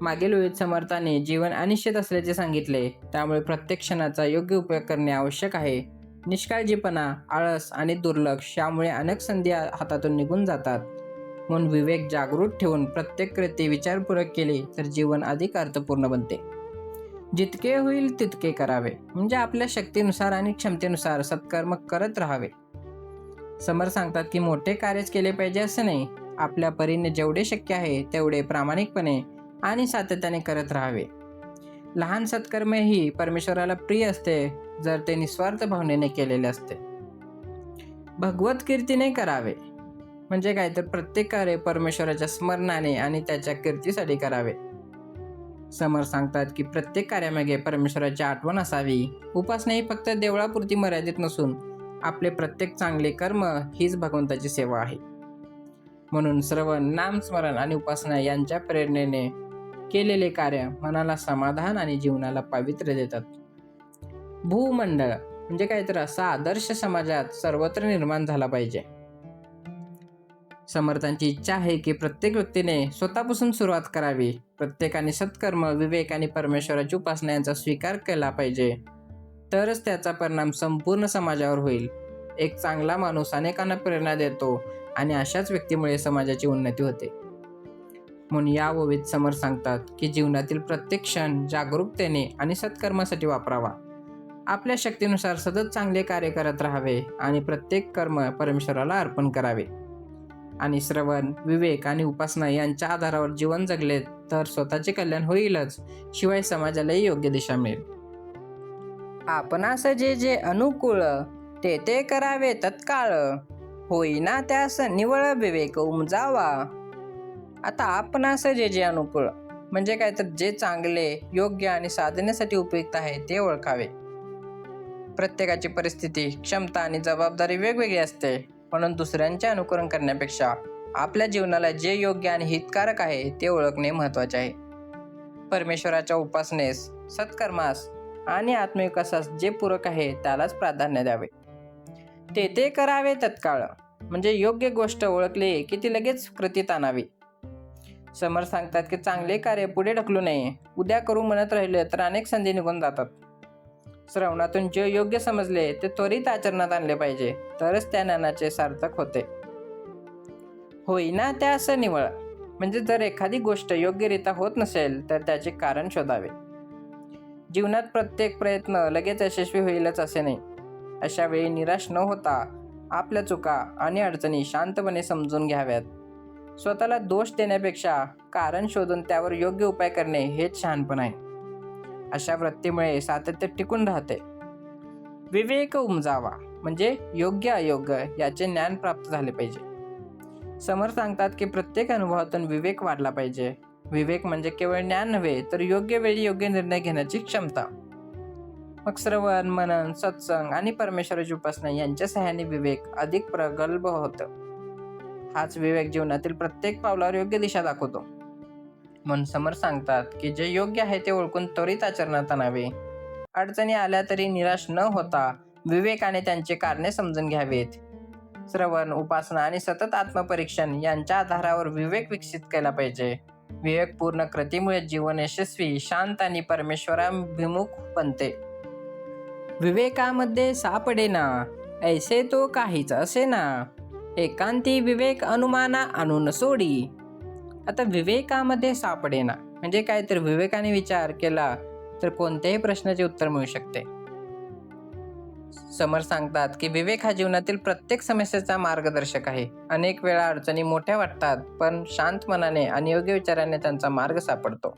मागील वेळेत समर्थाने जीवन अनिश्चित असल्याचे सांगितले. त्यामुळे प्रत्येक क्षणाचा योग्य उपयोग करणे आवश्यक आहे. निष्काळजीपणा, आळस आणि दुर्लक्ष यामुळे अनेक संधी हातातून निघून जातात. म्हणून विवेक जागृत ठेवून प्रत्येक कृत्य विचारपूर्वक केले तर जीवन अधिक अर्थपूर्ण बनते. जितके होईल तितके करावे म्हणजे आपल्या शक्तीनुसार आणि क्षमतेनुसार सत्कर्म करत राहावे. समर्थ सांगतात की मोठे कार्यच केले पाहिजे असं नाही. आपल्या परीने जेवढे शक्य आहे तेवढे प्रामाणिकपणे आणि सातत्याने करत राहावे. लहान सत्कर्मही परमेश्वराला प्रिय असते जर ते निस्वार्थ भावनेने केलेले असते. भगवत कीर्तीने करावे म्हणजे काय? तर प्रत्येक कार्य परमेश्वराच्या स्मरणाने आणि त्याच्या कीर्तीसाठी करावे. समर्थ सांगतात की प्रत्येक कार्यामागे परमेश्वराची आठवण असावी. उपासना ही फक्त देवळापुरती मर्यादित नसून आपले प्रत्येक चांगले कर्म हीच भगवंताची सेवा आहे. म्हणून श्रवण, नामस्मरण आणि उपासना यांच्या प्रेरणेने केलेले कार्य मनाला समाधान आणि जीवनाला पावित्र्य देतात. भूमंडळ म्हणजे काय? तर असा आदर्श समाजात सर्वत्र निर्माण झाला पाहिजे. समर्थांची इच्छा आहे की प्रत्येक व्यक्तीने स्वतःपासून सुरुवात करावी. प्रत्येकाने सत्कर्म, विवेक आणि परमेश्वराची उपासना यांचा स्वीकार केला पाहिजे. तरच त्याचा परिणाम संपूर्ण समाजावर होईल. एक चांगला माणूस अनेकांना प्रेरणा देतो आणि अशाच व्यक्तीमुळे समाजाची उन्नती होते. म्हणून या ओवीत समर्थ सांगतात की जीवनातील प्रत्येक क्षण जागरूकतेने आणि सत्कर्मासाठी वापरावा. आपल्या शक्तीनुसार सतत चांगले कार्य करत राहावे आणि प्रत्येक कर्म परमेश्वराला अर्पण करावे. आणि श्रवण, विवेक आणि उपासना यांच्या आधारावर जीवन जगले तर स्वतःचे कल्याण होईलच, शिवाय समाजालाही योग्य दिशा मिळेल. आपणास जे जे अनुकूळ ते ते करावे तत्काळ, होईना त्यास निवळ विवेक उमजावा. आता आपणास जे जे अनुकूळ म्हणजे काय तर जे चांगले, योग्य आणि साधण्यासाठी उपयुक्त आहे ते ओळखावे. प्रत्येकाची परिस्थिती, क्षमता आणि जबाबदारी वेगवेगळी असते, म्हणून दुसऱ्यांचे अनुकरण करण्यापेक्षा आपल्या जीवनाला जे योग्य आणि हितकारक आहे ते ओळखणे महत्त्वाचे आहे. परमेश्वराच्या उपासनेस, सत्कर्मास आणि आत्मविकासास जे पूरक आहे त्यालाच प्राधान्य द्यावे. ते करावे तत्काळ, म्हणजे योग्य गोष्ट ओळखली की ती लगेच कृतीत आणावी. समर्थ सांगतात की चांगले कार्य पुढे ढकलू नये. उद्या करू म्हणत राहिले तर अनेक संधी निघून जातात. श्रवणातून जे योग्य समजले ते त्वरित आचरणात आणले पाहिजे, तरच त्या ज्ञानाचे सार्थक होते. होईना त्या असं निवळ, म्हणजे जर एखादी गोष्ट योग्यरित्या होत नसेल तर त्याचे कारण शोधावे. जीवनात प्रत्येक प्रयत्न लगेच यशस्वी होईलच असे नाही. अशा वेळी निराश न होता आपल्या चुका आणि अडचणी शांतपणे समजून घ्याव्यात. स्वतःला दोष देण्यापेक्षा कारण शोधून त्यावर योग्य उपाय करणे हेच शहाणपण आहे. अशा वृत्तीमुळे सातत्य टिकून राहते. विवेक उमजावा, म्हणजे योग्य अयोग्य याचे ज्ञान प्राप्त झाले पाहिजे. समर्थ सांगतात की प्रत्येक अनुभवातून विवेक वाढला पाहिजे. विवेक म्हणजे केवळ ज्ञान नव्हे तर योग्य वेळी योग्य निर्णय घेण्याची क्षमता. मग श्रवण, मनन, सत्संग आणि परमेश्वराची उपासना यांच्या सहाय्याने विवेक अधिक प्रगल्भ होतं. हाच विवेक जीवनातील प्रत्येक पावलावर योग्य दिशा दाखवतो. म्हणून समर्थ सांगतात की जे योग्य आहे ते ओळखून त्वरित आचरणात आणावे. अडचणी आल्या तरी निराश न होता विवेकाने त्यांचे कारणे समजून घ्यावेत. श्रवण, उपासना आणि सतत आत्मपरीक्षण यांच्या आधारावर विवेक विकसित केला पाहिजे. विवेकपूर्ण कृतीमुळे जीवन यशस्वी, शांत आणि परमेश्वराभिमुख बनते. विवेकामध्ये सापडेना ऐसे तो काहीच असेना, एकांती विवेक अनुमाना आणून सोडी. आता विवेकामध्ये सापडेना म्हणजे काय तर विवेकाने विचार केला तर कोणत्याही प्रश्नाचे उत्तर मिळू शकते. समर्थ सांगतात की विवेक हा जीवनातील प्रत्येक समस्येचा मार्गदर्शक आहे. अनेक वेळा अडचणी मोठ्या वाटतात, पण शांत मनाने आणि योग्य विचाराने त्यांचा मार्ग सापडतो.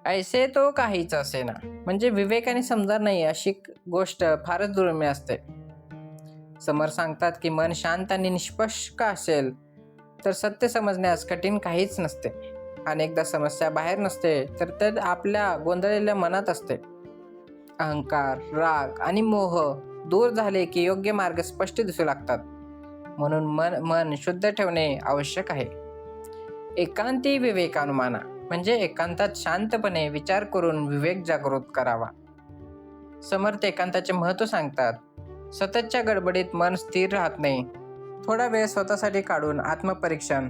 ऐसे तो काहीच असेना म्हणजे विवेकाने समजणार नाही अशी गोष्ट फारच दुर्मिळ असते. समर्थ सांगतात की मन शांत आणि निष्पक्ष असेल तर सत्य समजण्यास कठीण काहीच नसते. अनेकदा समस्या बाहेर नसते तर ते आपल्या गोंधळलेल्या मनात असते. अहंकार, राग आणि मोह दूर झाले की योग्य मार्ग स्पष्ट दिसू लागतात. म्हणून मन शुद्ध ठेवणे आवश्यक आहे. एकांती विवेकानुमाना म्हणजे एकांतात शांतपणे विचार करून विवेक जागृत करावा. समर्थ एकांताचे महत्त्व सांगतात. सततच्या गडबडीत मन स्थिर राहत नाही. थोडा वेळ स्वतःसाठी काढून आत्मपरीक्षण,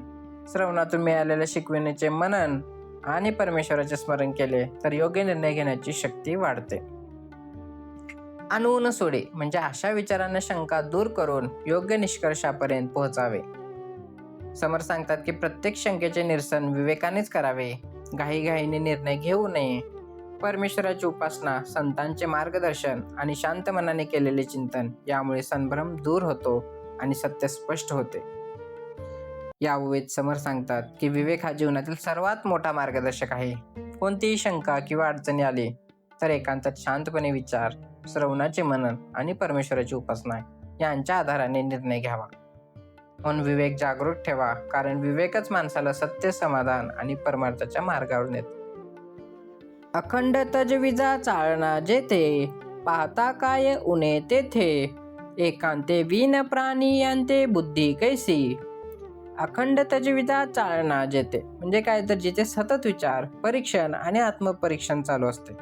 श्रवणातून मिळालेल्या शिकवणीचे मनन आणि परमेश्वराचे स्मरण केले तर योग्य निर्णय घेण्याची शक्ती वाढते. आणून सोडे म्हणजे अशा विचारांना शंका दूर करून योग्य निष्कर्षापर्यंत पोहोचावे. समर्थ सांगतात की प्रत्येक शंकेचे निरसन विवेकानेच करावे. घाईघाईने निर्णय घेऊ नये. परमेश्वराची उपासना, संतांचे मार्गदर्शन आणि शांत मनाने केलेले चिंतन यामुळे संभ्रम दूर होतो आणि सत्य स्पष्ट होते. यावेळी समर्थ सांगतात की विवेक हा जीवनातील सर्वात मोठा मार्गदर्शक आहे. कोणतीही शंका किंवा अडचणी आली तर एकांतात शांतपणे विचार, श्रवणाचे मनन आणि परमेश्वराची उपासना यांच्या आधाराने निर्णय घ्यावा. म्हणून विवेक जागृत ठेवा, कारण विवेकच माणसाला सत्य, समाधान आणि परमार्थाच्या मार्गावर नेते. अखंड तजविजा चालना जेथे, पाहता काय उणे तेथे, एकांते विन प्राणी यांते बुद्धी कैसी. अखंड तजविजा चालना जेथे म्हणजे काय तर जिथे सतत विचार, परीक्षण आणि आत्मपरीक्षण चालू असते.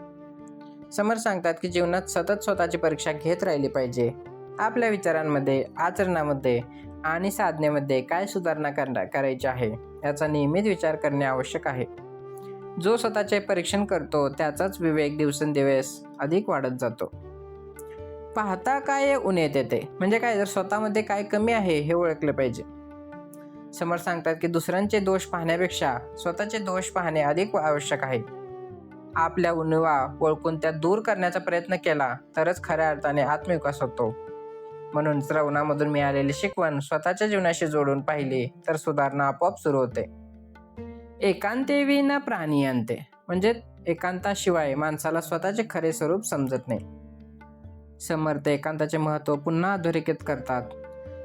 समर्थ सांगतात की जीवनात सतत स्वतःची परीक्षा घेत राहिली पाहिजे. आपल्या विचारांमध्ये, आचरणामध्ये आणि साधनेमध्ये काय सुधारणा करायची आहे याचा नियमित विचार करणे आवश्यक आहे. जो स्वतःचे परीक्षण करतो त्याचाच विवेक दिवसेंदिवस अधिक वाढत जातो. पाहता काय उणे तेथे म्हणजे काय, जर स्वतःमध्ये काय कमी आहे हे ओळखले पाहिजे. समर्थ सांगतात की दुसऱ्यांचे दोष पाहण्यापेक्षा स्वतःचे दोष पाहणे अधिक आवश्यक आहे. आपल्या उणीवा ओळखून त्या दूर करण्याचा प्रयत्न केला तरच खऱ्या अर्थाने आत्मविकास होतो. म्हणून श्रवणामधून मिळालेले शिकवण स्वतःच्या जीवनाशी जोडून पाहिली तर सुधारणा आपोआप सुरू होते. एकांते विना प्राणी अंते म्हणजे एकांताशिवाय माणसाला स्वतःचे खरे स्वरूप समजत नाही. समर्थ एकांताचे महत्त्व पुन्हा अधोरेखित करतात.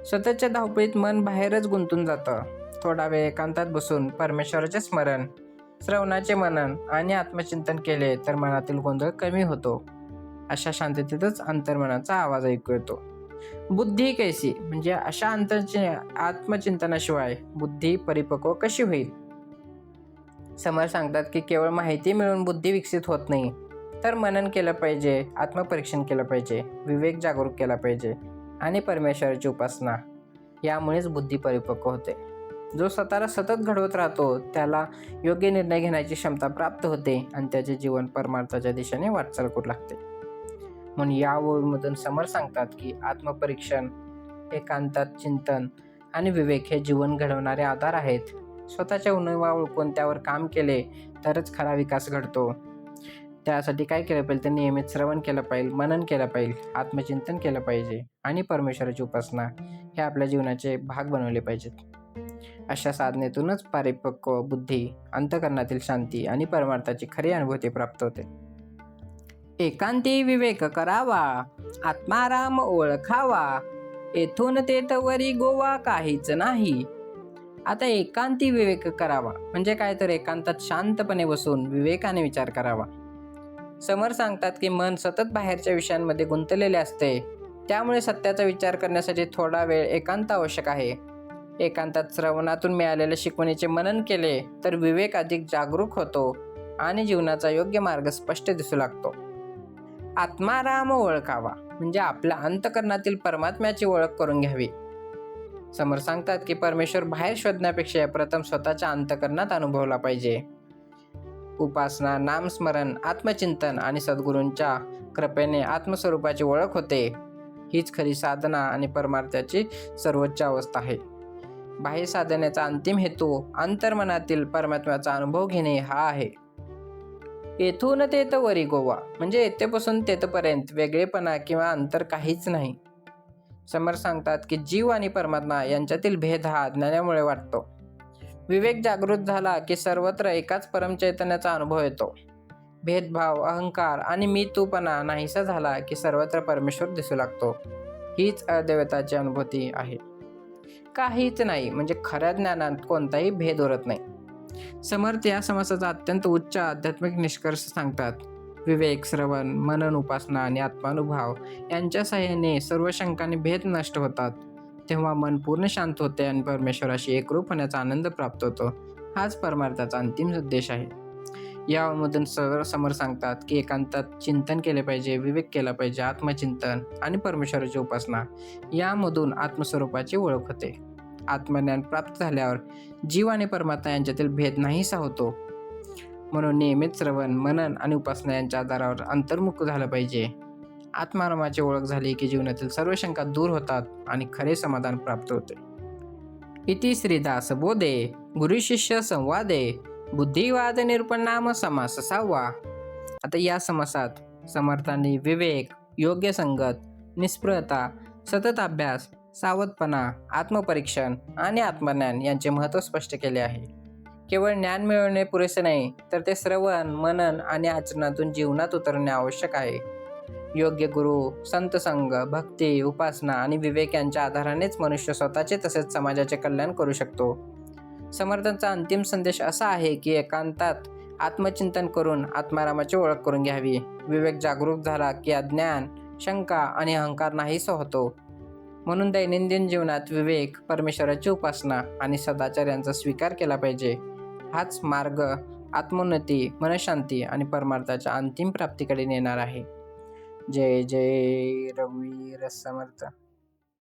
सततच्या धावपळीत मन बाहेरच गुंतून जातं. थोडा वेळ एकांतात बसून परमेश्वराचे स्मरण, श्रवणाचे मनन आणि आत्मचिंतन केले तर मनातील गोंधळ कमी होतो. अशा शांततेतच अंतर्मनाचा आवाज ऐकू येतो. बुद्धी कैसी म्हणजे अशा आत्मचिंतनाशिवाय बुद्धी परिपक्व कशी होईल? समर सांगतात की केवळ माहिती मिळून बुद्धी विकसित होत नाही, तर मनन केलं पाहिजे, आत्मपरीक्षण केलं पाहिजे, विवेक जागरूक केला पाहिजे आणि परमेश्वराची उपासना. यामुळेच बुद्धी परिपक्व होते. जो स्वतःला सतत घडवत राहतो त्याला योग्य निर्णय घेण्याची क्षमता प्राप्त होते आणि त्याचे जीवन परमार्थाच्या दिशेने वाटचाल करू लागते. म्हणून या ओळीमधून समर सांगतात की आत्मपरीक्षण, एकांतात चिंतन आणि विवेक हे जीवन घडवणारे आधार आहेत. स्वतःच्या उणिवा ओळखून त्यावर काम केले तरच खरा विकास घडतो. त्यासाठी काय केलं पाहिजे? तर नियमित श्रवण केलं पाहिजे, मनन केलं पाहिजे, आत्मचिंतन केलं पाहिजे आणि परमेश्वराची उपासना हे आपल्या जीवनाचे भाग बनवले पाहिजेत. अशा साधनेतूनच परिपक्व बुद्धी, अंतःकरणातील शांती आणि परमार्थाची खरी अनुभूती प्राप्त होते. एकांती विवेक करावा, आत्माराम ओळखावा, येथून तेथवरी गोवा काहीच नाही. आता एकांती विवेक करावा म्हणजे काय? तर एकांतात शांतपणे बसून विवेकाने विचार करावा. समर सांगतात की मन सतत बाहेरच्या विषयांमध्ये गुंतलेले असते, त्यामुळे सत्याचा विचार करण्यासाठी थोडा वेळ एकांत आवश्यक आहे. एकांतात श्रवणातून मिळालेल्या शिकवणीचे मनन केले तर विवेक अधिक जागरूक होतो आणि जीवनाचा योग्य मार्ग स्पष्ट दिसू लागतो. आत्माराम ओळखावा म्हणजे आपल्या अंतःकरणातील परमात्म्याची ओळख करून घ्यावी. समर सांगतात की परमेश्वर बाहेर शोधण्यापेक्षा प्रथम स्वतःच्या अंतःकरणात अनुभवला पाहिजे. उपासना, नामस्मरण, आत्मचिंतन आणि सद्गुरूंच्या कृपेने आत्मस्वरूपाची ओळख होते. हीच खरी साधना आणि परमार्थाची सर्वोच्च अवस्था आहे. बाह्य साधनेचा अंतिम हेतू अंतर्मनातील परमात्म्याचा अनुभव घेणे हा आहे. येथून तेथवरी गोवा म्हणजे येथेपासून तेथपर्यंत वेगळेपणा किंवा अंतर काहीच नाही. समर सांगतात की जीव आणि परमात्मा यांच्यातील भेद हा ज्ञानामुळे वाटतो. विवेक जागृत झाला की सर्वत्र एकाच परमचैतन्याचा अनुभव येतो. भेदभाव, अहंकार आणि मी तूपणा नाहीसा झाला की सर्वत्र परमेश्वर दिसू लागतो. हीच अद्वैताची अनुभूती आहे. काहीच नाही म्हणजे खऱ्या ज्ञानात कोणताही भेद उरत नाही. समर्थ या समासाचा अत्यंत उच्च आध्यात्मिक निष्कर्ष सांगतात. विवेक, श्रवण, मनन, उपासना आणि आत्मानुभव यांच्या साहाय्याने सर्व शंकाने भेद नष्ट होतात. तेव्हा मन पूर्ण शांत होते आणि परमेश्वराशी एकरूप होण्याचा आनंद प्राप्त होतो. हाच परमार्थाचा अंतिम उद्देश आहे. यामधून समर सांगतात की एकांतात चिंतन केले पाहिजे, विवेक केला पाहिजे, आत्मचिंतन आणि परमेश्वराची उपासना यामधून आत्मस्वरूपाची ओळख होते. आत्मज्ञान प्राप्त झाल्यावर जीव आणि परमात्मा यांच्यातील भेद नाहीसा होतो. म्हणून नियमित श्रवण, मनन आणि उपासना यांच्या आधारावर अंतर्मुख झालं पाहिजे. आत्मारामाची ओळख झाली की जीवनातील सर्व शंका दूर होतात आणि खरे समाधान प्राप्त होते. इति श्रीदास बोधे गुरु शिष्य संवादे बुद्धिवाद निरूपणाम समास 6वा. आता या समासात समर्थांनी विवेक, योग्य संगत, निष्प्रयता, सतत अभ्यास, सावधपणा, आत्मपरीक्षण आणि आत्मज्ञान यांचे महत्त्व स्पष्ट केले आहे. केवळ ज्ञान मिळवणे पुरेसे नाही, तर ते श्रवण, मनन आणि आचरणातून जीवनात उतरणे आवश्यक आहे. योग्य गुरु, संत संग, भक्ती, उपासना आणि विवेक यांच्या आधारानेच मनुष्य स्वतःचे तसेच समाजाचे कल्याण करू शकतो. समर्थांचा अंतिम संदेश असा आहे की एकांतात आत्मचिंतन करून आत्मारामाची ओळख करून घ्यावी. विवेक जागरूक झाला की अज्ञान, शंका आणि अहंकार नाहीसा होतो. म्हणून दैनंदिन जीवनात विवेक, परमेश्वराची उपासना आणि सदाचार यांचा स्वीकार केला पाहिजे. हाच मार्ग आत्मोन्नती, मनशांती आणि परमार्थाच्या अंतिम प्राप्तीकडे नेणार आहे. जय जय रघुवीर समर्थ.